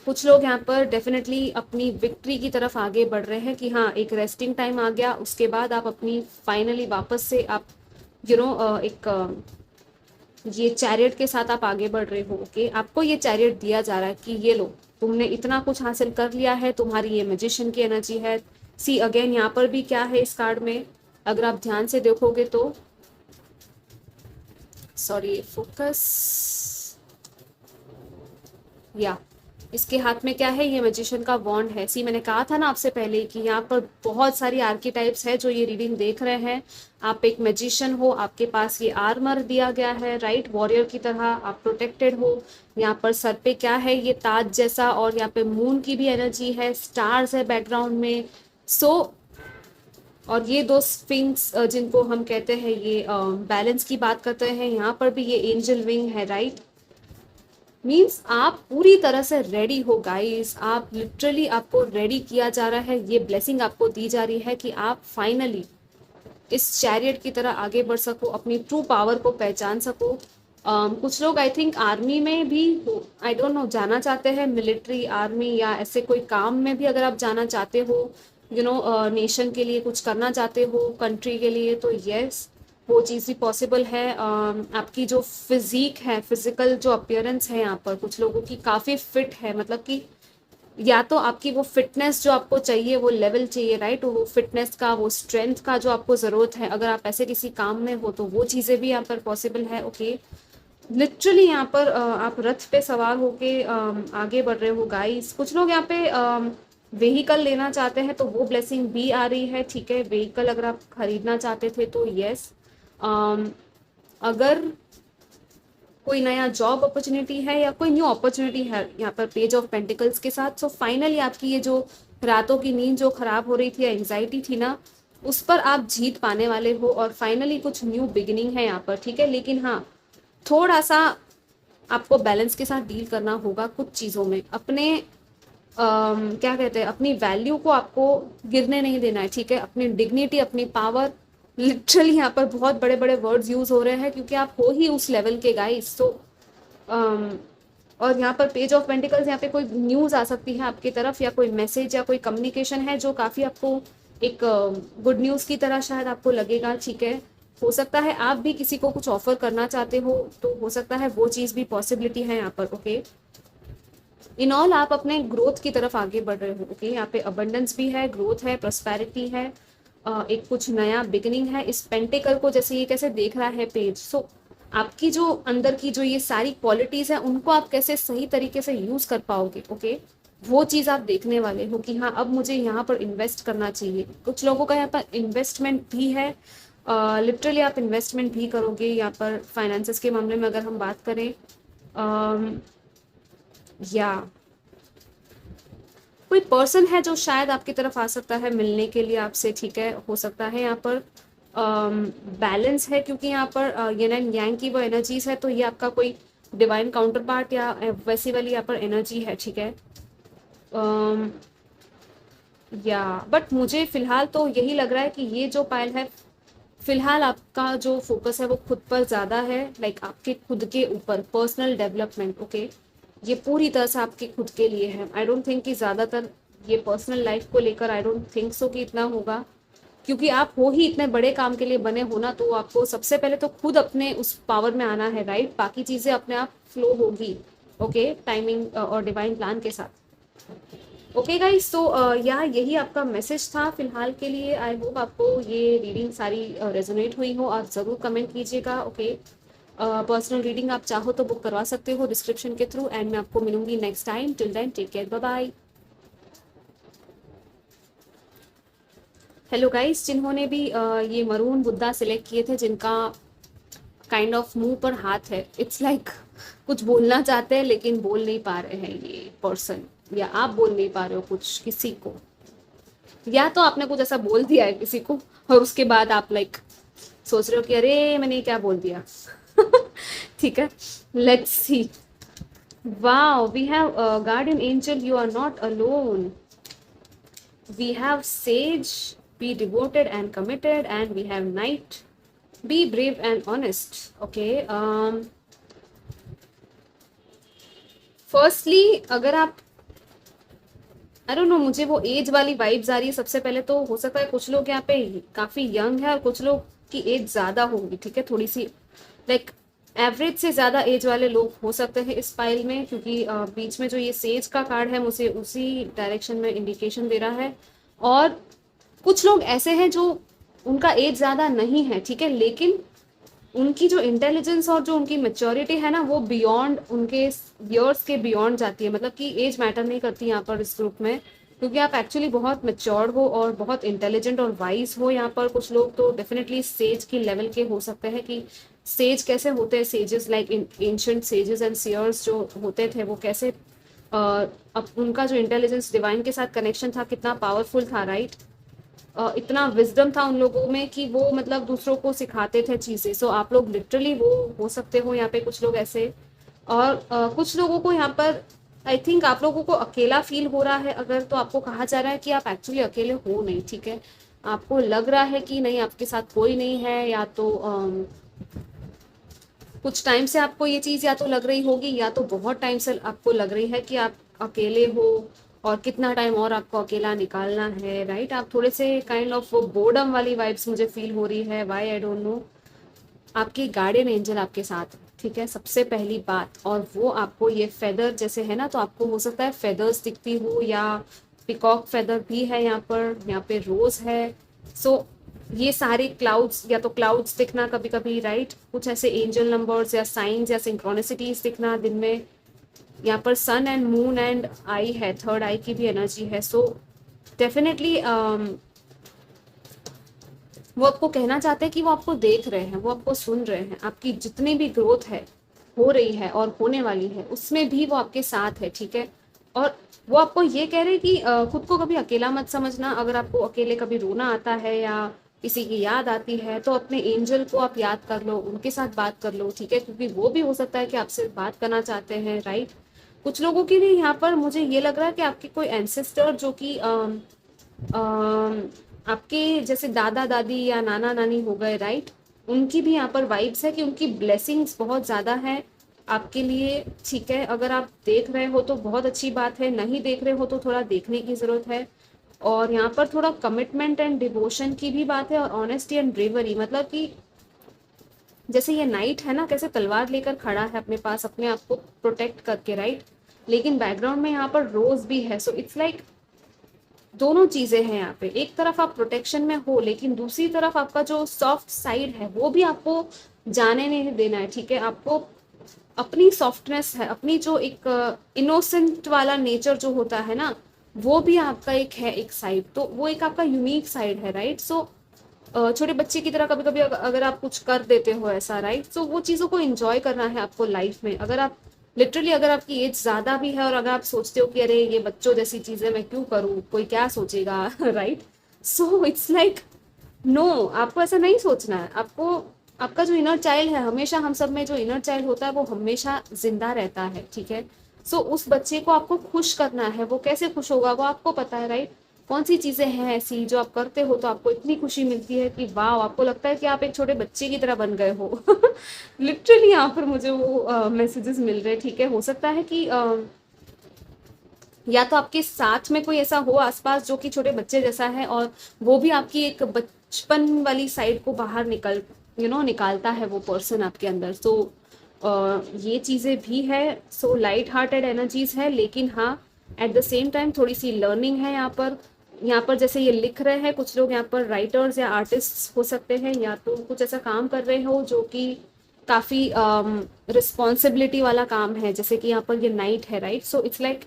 S1: कुछ लोग यहाँ पर डेफिनेटली अपनी विक्ट्री की तरफ आगे बढ़ रहे हैं कि हाँ एक रेस्टिंग टाइम आ गया, उसके बाद आप अपनी फाइनली वापस से आप एक ये चैरियट के साथ आप आगे बढ़ रहे हो। ओके, आपको ये चैरियट दिया जा रहा है कि ये लो, तुमने इतना कुछ हासिल कर लिया है, तुम्हारी ये मैजिशियन की एनर्जी है। सी अगेन यहाँ पर भी क्या है इस कार्ड में, अगर आप ध्यान से देखोगे तो, सॉरी फोकस, या इसके हाथ में क्या है, ये मैजिशियन का वॉन्ड है। सी मैंने कहा था ना आपसे पहले कि यहाँ पर बहुत सारी आर्कीटाइप्स है जो ये रीडिंग देख रहे हैं। आप एक मैजिशियन हो, आपके पास ये आर्मर दिया गया है, राइट, वॉरियर की तरह आप प्रोटेक्टेड हो। यहाँ पर सर पे क्या है, ये ताज जैसा, और यहाँ पे मून की भी एनर्जी है, स्टार्स है बैकग्राउंड में। सो और ये दो स्फिंक्स जिनको हम कहते हैं, ये बैलेंस की बात करते हैं। यहाँ पर भी ये एंजल विंग है, राइट, मीन्स आप पूरी तरह से रेडी हो गाइस। आप लिटरली, आपको रेडी किया जा रहा है, ये ब्लेसिंग आपको दी जा रही है कि आप फाइनली इस चैरियट की तरह आगे बढ़ सको, अपनी ट्रू पावर को पहचान सको। कुछ लोग आई थिंक आर्मी में भी, आई डोंट नो, जाना चाहते हैं, मिलिट्री, आर्मी या ऐसे कोई काम में भी अगर आप जाना चाहते हो, नेशन के लिए कुछ करना चाहते हो, कंट्री के लिए, तो यस वो चीज़ भी पॉसिबल है। आपकी जो फिजिक है, फिजिकल जो अपीयरेंस है, यहाँ पर कुछ लोगों की काफ़ी फिट है, मतलब कि या तो आपकी वो फिटनेस जो आपको चाहिए, वो लेवल चाहिए, राइट, वो फिटनेस का, वो स्ट्रेंथ का जो आपको ज़रूरत है, अगर आप ऐसे किसी काम में हो तो वो चीज़ें भी यहाँ पर पॉसिबल है। ओके, लिटरली यहाँ पर आप रथ पे सवार होके आगे बढ़ रहे हो गाइस। कुछ लोग यहाँ पे व्हीकल लेना चाहते हैं तो वो ब्लेसिंग भी आ रही है, ठीक है। व्हीकल अगर आप खरीदना चाहते थे तो यस। अगर कोई नया जॉब अपॉर्चुनिटी है या कोई न्यू अपॉर्चुनिटी है यहाँ पर पेज ऑफ पेंटिकल्स के साथ, सो फाइनली आपकी ये जो रातों की नींद जो खराब हो रही थी या एंजाइटी थी ना, उस पर आप जीत पाने वाले हो, और फाइनली कुछ न्यू बिगिनिंग है यहाँ पर, ठीक है। लेकिन हाँ, थोड़ा सा आपको बैलेंस के साथ डील करना होगा कुछ चीज़ों में। अपने क्या कहते हैं, अपनी वैल्यू को आपको गिरने नहीं देना है, ठीक है। अपनी डिग्निटी, अपनी पावर, लिटरली यहाँ पर बहुत बड़े बड़े वर्ड्स यूज हो रहे हैं क्योंकि आप हो ही उस लेवल के गाइस। तो और यहाँ पर पेज ऑफ पेंटिकल्स, यहाँ पे कोई न्यूज़ आ सकती है आपकी तरफ, या कोई मैसेज या कोई कम्युनिकेशन है जो काफ़ी आपको एक गुड न्यूज़ की तरह शायद आपको लगेगा, ठीक है। हो सकता है आप भी किसी को कुछ ऑफर करना चाहते हो, तो हो सकता है वो चीज़ भी पॉसिबिलिटी है यहाँ पर। ओके, इन ऑल आप अपने ग्रोथ की तरफ आगे बढ़ रहे हो। ओके, यहाँ पे अबंडेंस भी है, ग्रोथ है, प्रॉस्पेरिटी है, एक कुछ नया बिगिनिंग है। इस पेंटिकल को जैसे ये कैसे देख रहा है पेज, सो आपकी जो अंदर की जो ये सारी क्वालिटीज है उनको आप कैसे सही तरीके से यूज कर पाओगे। ओके, वो चीज़ आप देखने वाले हो कि हाँ अब मुझे यहाँ पर इन्वेस्ट करना चाहिए। कुछ लोगों का यहाँ पर इन्वेस्टमेंट भी है, लिटरली आप इन्वेस्टमेंट भी करोगे यहाँ पर। फाइनेंसेस के मामले में अगर हम बात करें, या कोई पर्सन है जो शायद आपकी तरफ आ सकता है मिलने के लिए आपसे, ठीक है। हो सकता है यहाँ पर बैलेंस है क्योंकि यहाँ पर येन एंड यांग की वो एनर्जीज है, तो ये आपका कोई डिवाइन काउंटर पार्ट या वैसी वाली यहाँ पर एनर्जी है, ठीक है। या बट मुझे फिलहाल तो यही लग रहा है कि ये जो पायल है, फिलहाल आपका जो फोकस है वो खुद पर ज़्यादा है, लाइक आपके खुद के ऊपर, पर्सनल डेवलपमेंट। ओके, ये पूरी तरह से आपके खुद के लिए है। आई डोंट थिंक कि ज़्यादातर ये पर्सनल लाइफ को लेकर, आई डोंट थिंक सो कि इतना होगा, क्योंकि आप हो ही इतने बड़े काम के लिए बने हो ना, तो आपको सबसे पहले तो खुद अपने उस पावर में आना है, राइट। बाकी चीज़ें अपने आप फ्लो होगी, ओके, टाइमिंग और डिवाइन प्लान के साथ। ओके गाइस, तो यहाँ यही आपका मैसेज था फिलहाल के लिए। आई होप आपको ये रीडिंग सारी रेजोनेट हुई हो, और ज़रूर कमेंट कीजिएगा। ओके, पर्सनल रीडिंग आप चाहो तो बुक करवा सकते हो डिस्क्रिप्शन के थ्रू, एंड मैं आपको मिलूंगी next time. Till then take care, bye bye. Hello guys, जिन्होंने भी ये मरून बुद्धा सिलेक्ट किए थे, जिनका काइंड ऑफ मुंह पर हाथ है, इट्स लाइक कुछ बोलना चाहते हैं लेकिन बोल नहीं पा रहे हैं ये पर्सन, या आप बोल नहीं पा रहे हो कुछ किसी को, या तो आपने कुछ ऐसा बोल दिया है किसी को और उसके बाद आप लाइक सोच रहे हो कि अरे मैंने क्या बोल दिया। ठीक है, let's see. Wow, we have guardian angel, you are not alone. We have sage, be devoted and committed, and we have knight. Be brave and honest. Okay, firstly अगर आप, आई डोंट नो, मुझे वो एज वाली vibes आ रही है। सबसे पहले तो हो सकता है कुछ लोग यहाँ पे काफी यंग है और कुछ लोग की एज ज्यादा होगी, ठीक है, थोड़ी सी लाइक एवरेज से ज्यादा एज वाले लोग हो सकते हैं इस पाइल में, क्योंकि बीच में जो ये सेज का कार्ड है मुझे उसी डायरेक्शन में इंडिकेशन दे रहा है। और कुछ लोग ऐसे हैं जो उनका एज ज्यादा नहीं है, ठीक है, लेकिन उनकी जो इंटेलिजेंस और जो उनकी मेच्योरिटी है ना वो बियॉन्ड उनके इयर्स के बियॉन्ड जाती है। मतलब कि एज मैटर नहीं करती यहाँ पर इस ग्रुप में, क्योंकि आप एक्चुअली बहुत मेच्योर्ड हो और बहुत इंटेलिजेंट और वाइज हो। यहाँ पर कुछ लोग तो डेफिनेटली सेज की लेवल के हो सकते हैं कि सेज कैसे होते हैं, sages like ancient sages and seers जो होते थे वो कैसे अब उनका जो इंटेलिजेंस डिवाइन के साथ कनेक्शन था कितना पावरफुल था, राइट। इतना विजडम था उन लोगों में कि वो मतलब दूसरों को सिखाते थे चीज़ें। सो आप लोग लिटरली वो हो सकते हो यहाँ पे कुछ लोग ऐसे। और कुछ लोगों को यहाँ पर आई थिंक आप लोगों को अकेला फील हो रहा है अगर, तो आपको कहा जा रहा है कि आप एक्चुअली अकेले हो नहीं, ठीक है। आपको लग रहा है कि नहीं आपके साथ कोई नहीं है, या तो कुछ टाइम से आपको ये चीज़ या तो लग रही होगी या तो बहुत टाइम से आपको लग रही है कि आप अकेले हो और कितना टाइम और आपको अकेला निकालना है, राइट। आप थोड़े से काइंड ऑफ वो बोर्डम वाली वाइब्स मुझे फील हो रही है, वाई आई डोंट नो। आपकी गार्डियन एंजल आपके साथ, ठीक है, सबसे पहली बात। और वो आपको ये फेदर जैसे है ना, तो आपको हो सकता है फेदर्स दिखती हो या पिकॉक फेदर भी है यहाँ पे रोज है। सो ये सारे क्लाउड्स, या तो क्लाउड्स दिखना कभी कभी, राइट, कुछ ऐसे एंजल नंबर्स या साइंस या सिंक्रोनिसिटीज दिखना दिन में। यहाँ पर सन एंड मून एंड आई है, थर्ड आई की भी एनर्जी है। सो डेफिनेटली वो आपको कहना चाहते हैं कि वो आपको देख रहे हैं, वो आपको सुन रहे हैं। आपकी जितनी भी ग्रोथ है, हो रही है और होने वाली है, उसमें भी वो आपके साथ है, ठीक है। और वो आपको ये कह रहे हैं कि खुद को कभी अकेला मत समझना। अगर आपको अकेले कभी रोना आता है या किसी की याद आती है तो अपने एंजल को आप याद कर लो, उनके साथ बात कर लो, ठीक है, क्योंकि वो भी हो सकता है कि आपसे बात करना चाहते हैं, राइट। कुछ लोगों के लिए यहाँ पर मुझे ये लग रहा है कि आपके कोई एंसेस्टर जो कि आपके जैसे दादा दादी या नाना नानी हो गए, राइट, उनकी भी यहाँ पर वाइब्स है कि उनकी ब्लेसिंग्स बहुत ज़्यादा है आपके लिए, ठीक है। अगर आप देख रहे हो तो बहुत अच्छी बात है, नहीं देख रहे हो तो थोड़ा देखने की ज़रूरत है। और यहाँ पर थोड़ा कमिटमेंट एंड डिवोशन की भी बात है और ऑनेस्टी एंड ब्रेवरी। मतलब कि जैसे ये नाइट है ना, कैसे तलवार लेकर खड़ा है अपने पास, अपने आप को प्रोटेक्ट करके, राइट, लेकिन बैकग्राउंड में यहाँ पर रोज भी है। सो इट्स लाइक दोनों चीजें हैं यहाँ पे। एक तरफ आप प्रोटेक्शन में हो लेकिन दूसरी तरफ आपका जो सॉफ्ट साइड है वो भी आपको जाने नहीं देना है, ठीक है। आपको अपनी सॉफ्टनेस है, अपनी जो एक इनोसेंट वाला नेचर जो होता है ना, वो भी आपका एक है, एक साइड, तो वो एक आपका यूनिक साइड है, राइट। सो छोटे बच्चे की तरह कभी कभी अगर आप कुछ कर देते हो ऐसा, राइट, तो वो चीज़ों को एंजॉय करना है आपको लाइफ में। अगर आप लिटरली, अगर आपकी एज ज़्यादा भी है और अगर आप सोचते हो कि अरे ये बच्चों जैसी चीज़ें मैं क्यों करूँ, कोई क्या सोचेगा, right. So it's like no, आपको ऐसा नहीं सोचना है। आपको आपका जो इनर चाइल्ड है, हमेशा हम सब में जो इनर चाइल्ड होता है वो हमेशा जिंदा रहता है, ठीक है। सो उस बच्चे को आपको खुश करना है। वो कैसे खुश होगा वो आपको पता है, राइट। कौन सी चीजें हैं ऐसी जो आप करते हो तो आपको इतनी खुशी मिलती है कि वाह, आपको लगता है कि आप एक छोटे बच्चे की तरह बन गए हो। लिटरली यहाँ पर मुझे वो मैसेजेस मिल रहे हैं, ठीक है। हो सकता है कि या तो आपके साथ में कोई ऐसा हो आसपास जो कि छोटे बच्चे जैसा है और वो भी आपकी एक बचपन वाली साइड को बाहर निकालता है वो पर्सन आपके अंदर। सो ये चीज़ें भी है। सो लाइट हार्टेड एनर्जीज है, लेकिन हाँ एट द सेम टाइम थोड़ी सी लर्निंग है यहाँ पर। जैसे ये लिख रहे हैं कुछ लोग, यहाँ पर राइटर्स या आर्टिस्ट हो सकते हैं, या तो कुछ ऐसा काम कर रहे हो जो कि काफ़ी रिस्पॉन्सिबिलिटी वाला काम है, जैसे कि यहाँ पर ये नाइट है, राइट। सो इट्स लाइक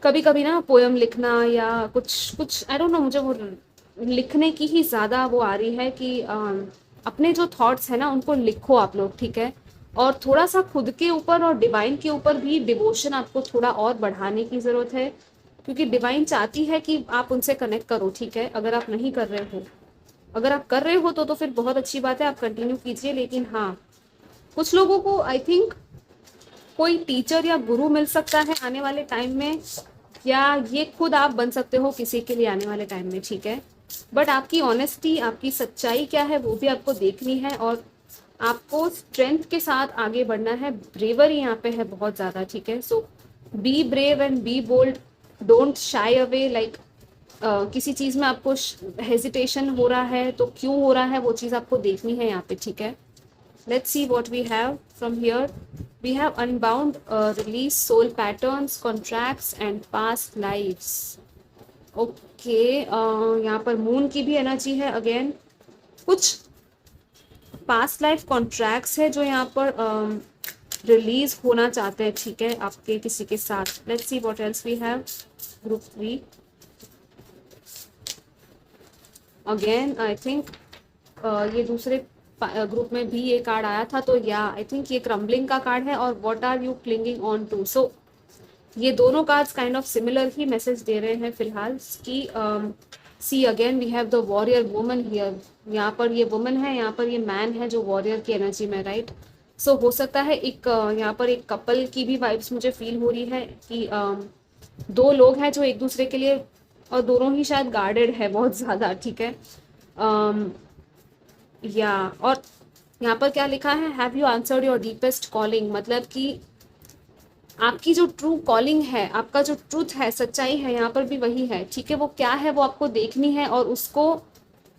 S1: कभी कभी ना पोयम लिखना या कुछ कुछ आई डोंट नो, मुझे वो लिखने की ही ज़्यादा वो आ रही है कि अपने जो थॉट्स है ना उनको लिखो आप लोग, ठीक है। और थोड़ा सा खुद के ऊपर और डिवाइन के ऊपर भी डिवोशन आपको थोड़ा और बढ़ाने की ज़रूरत है, क्योंकि डिवाइन चाहती है कि आप उनसे कनेक्ट करो, ठीक है। अगर आप नहीं कर रहे हो, अगर आप कर रहे हो तो फिर बहुत अच्छी बात है, आप कंटिन्यू कीजिए। लेकिन हाँ, कुछ लोगों को आई थिंक कोई टीचर या गुरु मिल सकता है आने वाले टाइम में, या ये खुद आप बन सकते हो किसी के लिए आने वाले टाइम में, ठीक है। बट आपकी ऑनेस्टी, आपकी सच्चाई क्या है वो भी आपको देखनी है, और आपको स्ट्रेंथ के साथ आगे बढ़ना है। ब्रेवरी यहाँ पे है बहुत ज़्यादा, ठीक है। So be brave and be bold, don't shy away. Like किसी चीज़ में आपको हेजिटेशन हो रहा है तो क्यों हो रहा है वो चीज़ आपको देखनी है यहाँ पे, ठीक है। Let's see what we have from here. We have unbound, release soul patterns, contracts and past lives. Okay, यहाँ पर मून की भी एनर्जी है अगेन। कुछ पास्ट लाइफ कॉन्ट्रैक्ट्स है जो यहाँ पर रिलीज होना चाहते हैं, ठीक है, आपके किसी के साथ। Let's see what else we have. Group 3 again, I think ये दूसरे ग्रुप में भी ये कार्ड आया था, तो या आई थिंक ये क्रम्बलिंग का कार्ड है, और what are you clinging on to. So ये दोनों कार्ड्स काइंड ऑफ सिमिलर ही मैसेज दे रहे हैं फिलहाल कि see again we have the warrior woman here. यहाँ पर ये वुमन है, यहाँ पर ये मैन है जो वॉरियर की एनर्जी में, राइट। सो हो सकता है एक यहाँ पर एक कपल की भी वाइब्स मुझे फील हो रही है कि दो लोग हैं जो एक दूसरे के लिए, और दोनों ही शायद गार्डेड है बहुत ज़्यादा, ठीक है। या और यहाँ पर क्या लिखा है, have you answered your deepest calling, मतलब कि आपकी जो ट्रू कॉलिंग है, आपका जो ट्रूथ है, सच्चाई है, यहाँ पर भी वही है, ठीक है। वो क्या है वो आपको देखनी है और उसको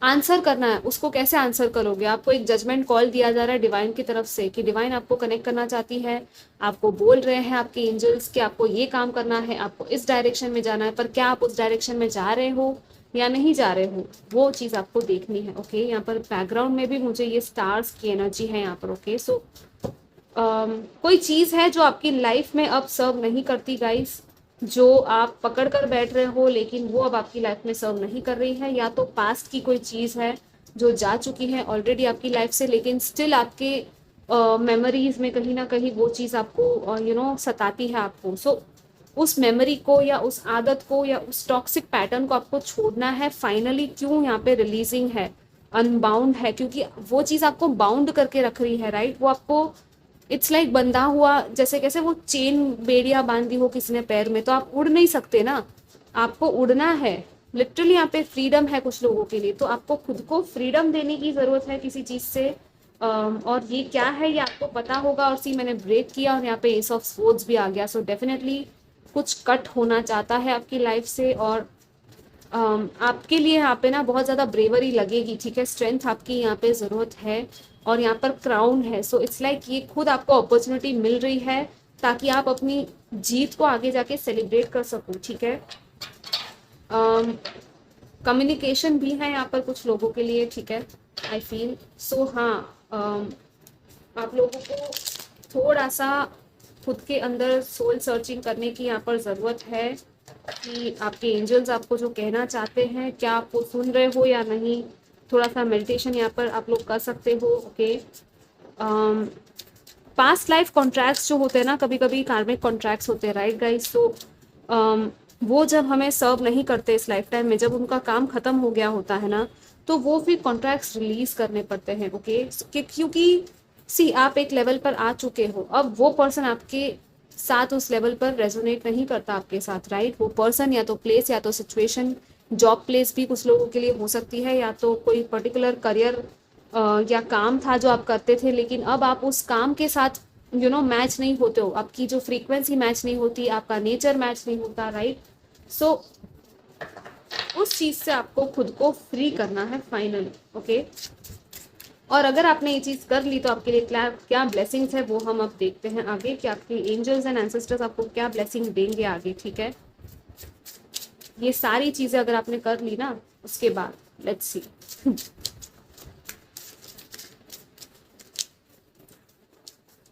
S1: आंसर करना है। उसको कैसे आंसर करोगे, आपको एक जजमेंट कॉल दिया जा रहा है डिवाइन की तरफ से कि डिवाइन आपको कनेक्ट करना चाहती है, आपको बोल रहे हैं आपके एंजल्स कि आपको ये काम करना है, आपको इस डायरेक्शन में जाना है, पर क्या आप उस डायरेक्शन में जा रहे हो या नहीं जा रहे हो, वो चीज़ आपको देखनी है। ओके, यहाँ पर बैकग्राउंड में भी मुझे ये स्टार्स की एनर्जी है यहाँ पर। ओके, सो कोई चीज़ है जो आपकी लाइफ में अब सर्व नहीं करती गाइस, जो आप पकड़ कर बैठ रहे हो लेकिन वो अब आपकी लाइफ में सर्व नहीं कर रही है। या तो पास्ट की कोई चीज़ है जो जा चुकी है ऑलरेडी आपकी लाइफ से, लेकिन स्टिल आपके मेमोरीज में कहीं ना कहीं वो चीज़ आपको सताती है आपको। सो उस मेमोरी को या उस आदत को या उस टॉक्सिक पैटर्न को आपको छोड़ना है फाइनली। क्यों यहाँ पे रिलीजिंग है, अनबाउंड है, क्योंकि वो चीज़ आपको बाउंड करके रख रही है, राइट। वो आपको इट्स लाइक बंधा हुआ, जैसे कैसे वो चेन बेड़िया बांधी हो किसी ने पैर में, तो आप उड़ नहीं सकते ना, आपको उड़ना है। लिटरली यहाँ पे फ्रीडम है कुछ लोगों के लिए, तो आपको खुद को फ्रीडम देने की ज़रूरत है किसी चीज़ से। और ये क्या है ये आपको पता होगा। और सी मैंने ब्रेक किया और यहाँ पे एस ऑफ स्वॉर्ड्स भी आ गया। सो डेफिनेटली कुछ कट होना चाहता है आपकी लाइफ से, और आपके लिए यहाँ पे ना बहुत ज़्यादा ब्रेवरी लगेगी, ठीक है। स्ट्रेंथ आपकी यहाँ पे ज़रूरत है, और यहाँ पर क्राउन है। सो इट्स लाइक ये खुद आपको अपॉर्चुनिटी मिल रही है ताकि आप अपनी जीत को आगे जाके सेलिब्रेट कर सको, ठीक है। कम्युनिकेशन भी है यहाँ पर कुछ लोगों के लिए, ठीक है, आई फील। सो हाँ, आप लोगों को थोड़ा सा खुद के अंदर सोल सर्चिंग करने की यहाँ पर ज़रूरत है कि आपके एंजल्स आपको जो कहना चाहते हैं क्या आप वो सुन रहे हो या नहीं। थोड़ा सा मेडिटेशन यहाँ पर आप लोग कर सकते हो। ओके, पास्ट लाइफ कॉन्ट्रैक्ट्स जो होते हैं ना, कभी कभी कार्मिक कॉन्ट्रैक्ट्स होते हैं, राइट गाइस। तो वो जब हमें सर्व नहीं करते इस लाइफ टाइम में, जब उनका काम खत्म हो गया होता है ना, तो वो फिर कॉन्ट्रैक्ट्स रिलीज करने पड़ते हैं। ओके, क्योंकि सी आप एक लेवल पर आ चुके हो, अब वो पर्सन आपके साथ उस लेवल पर रेजोनेट नहीं करता आपके साथ, राइट। वो पर्सन या तो प्लेस या तो सिचुएशन, जॉब प्लेस भी कुछ लोगों के लिए हो सकती है, या तो कोई पर्टिकुलर करियर या काम था जो आप करते थे, लेकिन अब आप उस काम के साथ मैच नहीं होते हो, आपकी जो फ्रीक्वेंसी मैच नहीं होती, आपका नेचर मैच नहीं होता, राइट। सो उस चीज़ से आपको खुद को फ्री करना है फाइनली। ओके, और अगर आपने ये चीज़ कर ली तो आपके लिए क्या ब्लेसिंग्स है वो हम अब देखते हैं आगे, कि आपके एंजल्स एंड एंसेस्टर्स आपको क्या ब्लेसिंग देंगे आगे, ठीक है। ये सारी चीज़ें अगर आपने कर ली ना, उसके बाद लेट्स सी।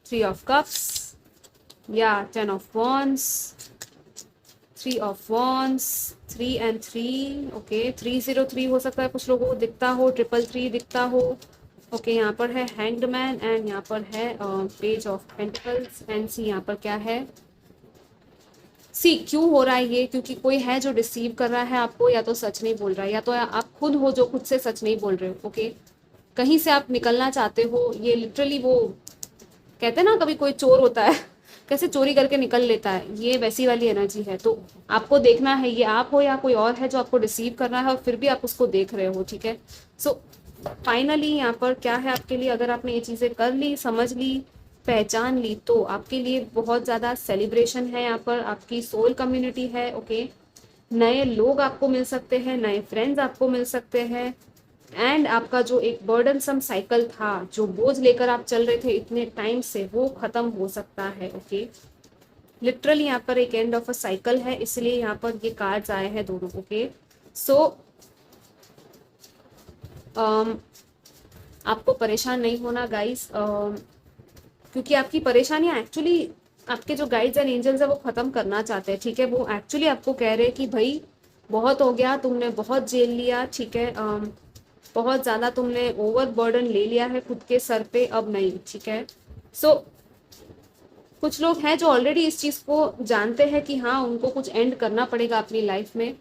S1: 3 ऑफ कप्स या 10 of wands, 3 of wands, 3 and 3। Okay, 303 हो सकता है कुछ लोगों को दिखता हो, 333 दिखता हो। ओके, यहाँ पर है हैंग्ड मैन, एंड यहाँ पर है पेज ऑफ पेंटिकल्स, एंड सी यहाँ पर क्या है। सी क्यों हो रहा है ये, क्योंकि कोई है जो डिसीव कर रहा है आपको, या तो सच नहीं बोल रहा है, या तो आप खुद हो जो खुद से सच नहीं बोल रहे हो। ओके, कहीं से आप निकलना चाहते हो, ये लिटरली वो कहते हैं ना, कभी कोई चोर होता है कैसे चोरी करके निकल लेता है, ये वैसी वाली एनर्जी है। तो आपको देखना है ये आप हो या कोई और है जो आपको रिसीव कर रहा है, और फिर भी आप उसको देख रहे हो, ठीक है। सो फाइनली यहाँ पर क्या है आपके लिए, अगर आपने ये चीज़ें कर ली, समझ ली, पहचान ली, तो आपके लिए बहुत ज़्यादा सेलिब्रेशन है। यहाँ पर आपकी सोल कम्युनिटी है, ओके। नए लोग आपको मिल सकते हैं, नए फ्रेंड्स आपको मिल सकते हैं, एंड आपका जो एक बर्डनसम साइकिल था, जो बोझ लेकर आप चल रहे थे इतने टाइम से, वो खत्म हो सकता है, ओके। लिटरली यहाँ पर एक एंड ऑफ अ साइकिल है, इसलिए यहाँ पर ये कार्ड्स आए हैं दोनों, ओके। सो आपको परेशान नहीं होना गाइस, क्योंकि आपकी परेशानियां एक्चुअली आपके जो गाइड्स एंड एंजल्स है वो खत्म करना चाहते हैं, ठीक है। वो एक्चुअली आपको कह रहे हैं कि भाई बहुत हो गया, तुमने बहुत झेल लिया, ठीक है। बहुत ज़्यादा तुमने ओवर बर्डन ले लिया है खुद के सर पे, अब नहीं, ठीक है। सो कुछ लोग हैं जो ऑलरेडी इस चीज़ को जानते हैं कि हाँ उनको कुछ एंड करना पड़ेगा अपनी लाइफ में,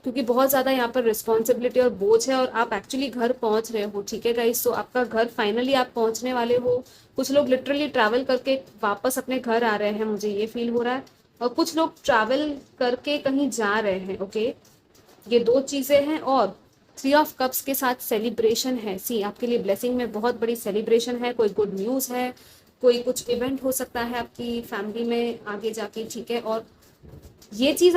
S1: क्योंकि बहुत ज़्यादा यहाँ पर रिस्पॉन्सिबिलिटी और बोझ है, और आप एक्चुअली घर पहुँच रहे हो, ठीक है गाइस। सो आपका घर फाइनली आप पहुँचने वाले हो। कुछ लोग लिटरली ट्रैवल करके वापस अपने घर आ रहे हैं, मुझे ये फील हो रहा है, और कुछ लोग ट्रैवल करके कहीं जा रहे हैं, ओके। ये दो चीज़ें हैं, और 3 ऑफ कप्स के साथ सेलिब्रेशन है। सी आपके लिए ब्लेसिंग में बहुत बड़ी सेलिब्रेशन है, कोई गुड न्यूज़ है, कोई कुछ इवेंट हो सकता है आपकी फैमिली में आगे जाके, ठीक है। और ये चीज़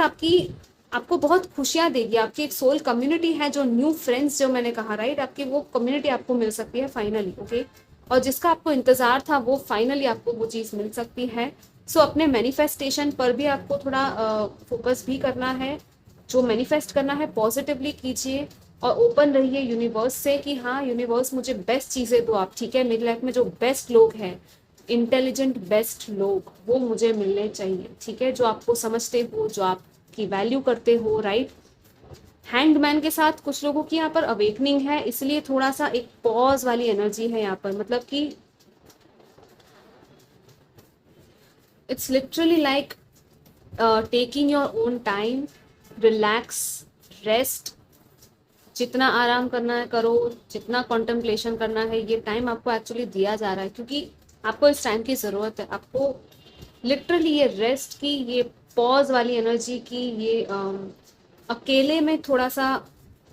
S1: आपको बहुत खुशियाँ देगी। आपकी एक सोल कम्युनिटी है, जो न्यू फ्रेंड्स जो मैंने कहा, राइट, आपकी वो कम्युनिटी आपको मिल सकती है फाइनली, ओके। और जिसका आपको इंतज़ार था वो फाइनली आपको वो चीज़ मिल सकती है। सो अपने मैनिफेस्टेशन पर भी आपको थोड़ा फोकस भी करना है। जो मैनिफेस्ट करना है पॉजिटिवली कीजिए, और ओपन रहिए यूनिवर्स से कि हाँ यूनिवर्स मुझे बेस्ट चीज़ें दो आप, ठीक है। मेरी लाइफ में जो बेस्ट लोग हैं, इंटेलिजेंट बेस्ट लोग, वो मुझे मिलने चाहिए, ठीक है। जो आपको समझते हो, जो आपकी वैल्यू करते हो, राइट। हैंगमैन के साथ कुछ लोगों की यहाँ पर अवेकनिंग है, इसलिए थोड़ा सा एक पॉज वाली एनर्जी है यहाँ पर, मतलब कि it's literally like taking your own time, relax, rest, जितना आराम करना है करो, जितना कॉन्टेम्पलेशन करना है, ये टाइम आपको एक्चुअली दिया जा रहा है, क्योंकि आपको इस टाइम की ज़रूरत है। आपको लिटरली ये रेस्ट की, ये पॉज वाली एनर्जी की, ये अकेले में थोड़ा सा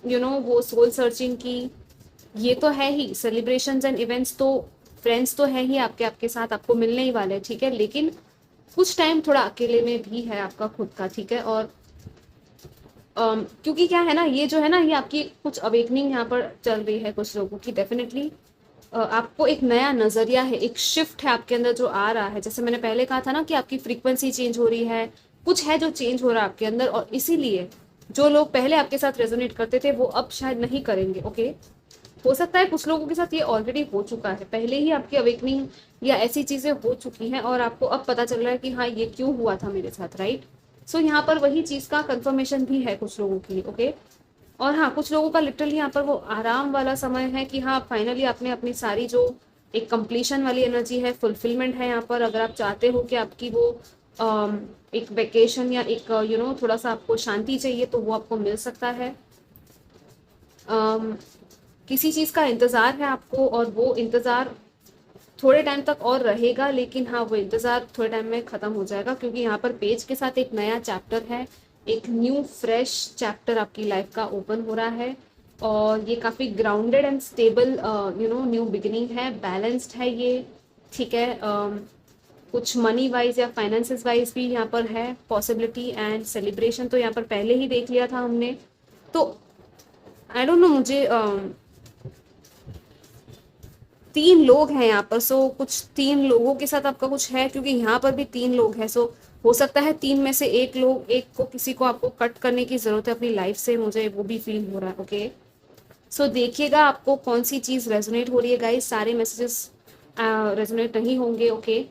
S1: वो सोल सर्चिंग की, ये तो है ही। सेलिब्रेशंस एंड इवेंट्स तो, फ्रेंड्स तो है ही आपके आपके साथ, आपको मिलने ही वाले हैं, ठीक है। लेकिन कुछ टाइम थोड़ा अकेले में भी है आपका खुद का, ठीक है। और क्योंकि क्या है ना, ये जो है ना, ये आपकी कुछ अवेकनिंग यहाँ पर चल रही है कुछ लोगों की, डेफिनेटली आपको एक नया नज़रिया है, एक शिफ्ट है आपके अंदर जो आ रहा है। जैसे मैंने पहले कहा था ना कि आपकी फ्रीक्वेंसी चेंज हो रही है, कुछ है जो चेंज हो रहा है आपके अंदर, और इसीलिए जो लोग पहले आपके साथ रेजोनेट करते थे वो अब शायद नहीं करेंगे, ओके। हो सकता है कुछ लोगों के साथ ये ऑलरेडी हो चुका है, पहले ही आपकी अवेकनिंग या ऐसी चीज़ें हो चुकी हैं, और आपको अब पता चल रहा है कि हाँ ये क्यों हुआ था मेरे साथ, राइट। सो यहाँ पर वही चीज़ का कंफर्मेशन भी है कुछ लोगों के लिए, ओके। और हाँ, कुछ लोगों का लिटरली यहाँ पर वो आराम वाला समय है कि हाँ फाइनली आपने अपनी सारी जो एक कंप्लीशन वाली एनर्जी है, फुलफिलमेंट है यहाँ पर। अगर आप चाहते हो कि आपकी वो एक वेकेशन या एक थोड़ा सा आपको शांति चाहिए, तो वो आपको मिल सकता है। किसी चीज़ का इंतज़ार है आपको, और वो इंतज़ार थोड़े टाइम तक और रहेगा, लेकिन हाँ वो इंतज़ार थोड़े टाइम में ख़त्म हो जाएगा, क्योंकि यहाँ पर पेज के साथ एक नया चैप्टर है, एक न्यू फ्रेश चैप्टर आपकी लाइफ का ओपन हो रहा है। और ये काफ़ी grounded and stable new beginning है, बैलेंस्ड है ये, ठीक है। कुछ मनी वाइज या फाइनेंसेस वाइज भी यहाँ पर है पॉसिबिलिटी, एंड सेलिब्रेशन तो यहाँ पर पहले ही देख लिया था हमने। तो आई डोंट नो, मुझे 3 लोग हैं यहाँ पर। सो कुछ 3 लोगों के साथ आपका कुछ है, क्योंकि यहाँ पर भी 3 लोग हैं। सो हो सकता है 3 में से एक को किसी को आपको कट करने की ज़रूरत है अपनी लाइफ से, मुझे वो भी फील हो रहा है, ओके। सो देखिएगा आपको कौन सी चीज़ रेजोनेट हो रही है गाइस। सारे मैसेजेस रेजोनेट नहीं होंगे, ओके।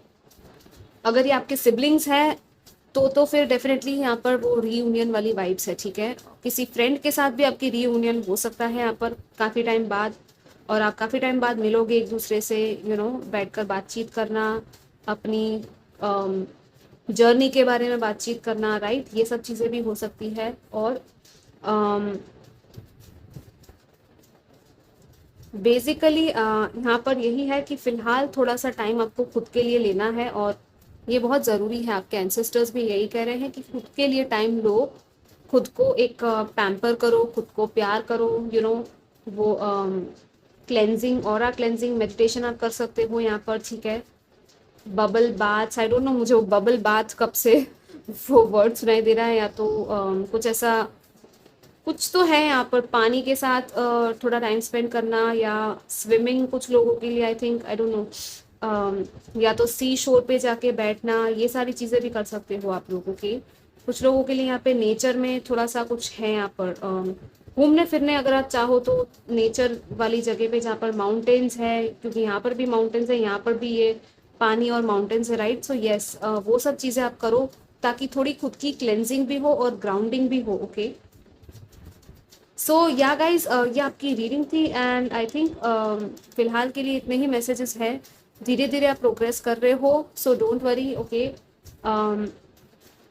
S1: अगर ये आपके सिबलिंग्स हैं तो फिर डेफिनेटली यहाँ पर वो रीयूनियन वाली वाइब्स है, ठीक है। किसी फ्रेंड के साथ भी आपकी रीयूनियन हो सकता है यहाँ पर काफ़ी टाइम बाद, और आप काफ़ी टाइम बाद मिलोगे एक दूसरे से, बैठकर बातचीत करना, अपनी जर्नी के बारे में बातचीत करना, राइट। ये सब चीज़ें भी हो सकती है। और बेसिकली यहाँ पर यही है कि फ़िलहाल थोड़ा सा टाइम आपको खुद के लिए लेना है, और ये बहुत ज़रूरी है, आपके एंसेस्टर्स भी यही कह रहे हैं कि खुद के लिए टाइम लो, खुद को एक पैम्पर करो, खुद को प्यार करो, वो क्लेंजिंग, ऑरा क्लेंजिंग मेडिटेशन आप कर सकते हो यहाँ पर, ठीक है। Bubble bath, I don't no मुझे वो बबल बाथ कब से वो वर्ड सुनाई दे रहा है, या तो कुछ ऐसा कुछ तो है यहाँ पर, पानी के साथ थोड़ा टाइम स्पेंड करना, या स्विमिंग कुछ लोगों के लिए, I think, I don't no, या तो सी शोर पे जाके बैठना, ये सारी चीज़ें भी कर सकते हो आप लोगों के। कुछ लोगों के लिए यहाँ पे नेचर में थोड़ा सा कुछ है यहाँ पर, घूमने फिरने अगर आप चाहो तो नेचर वाली जगह पे जहाँ पर माउंटेन्स है, क्योंकि यहाँ पर भी माउंटेन्स है, यहाँ पर भी ये पानी और माउंटेन्स है, राइट। सो यस, वो सब चीज़ें आप करो ताकि थोड़ी खुद की क्लेंजिंग भी हो और ग्राउंडिंग भी हो, ओके। सो या गाइज, ये आपकी रीडिंग थी, एंड आई थिंक फिलहाल के लिए इतने ही मैसेजेस हैं। धीरे धीरे आप प्रोग्रेस कर रहे हो, सो डोंट वरी, ओके।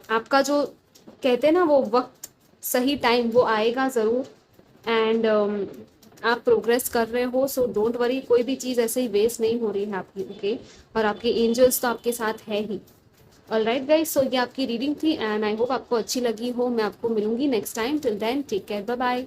S1: आपका जो कहते हैं ना वो वक्त, सही टाइम वो आएगा ज़रूर, एंड आप प्रोग्रेस कर रहे हो, सो डोंट वरी, कोई भी चीज़ ऐसे ही वेस्ट नहीं हो रही है आपकी, ओके। और आपके एंजल्स तो आपके साथ है ही। ऑलराइट गाइज, सो ये आपकी रीडिंग थी, एंड आई होप आपको अच्छी लगी हो। मैं आपको मिलूंगी next time, till then take care, bye bye.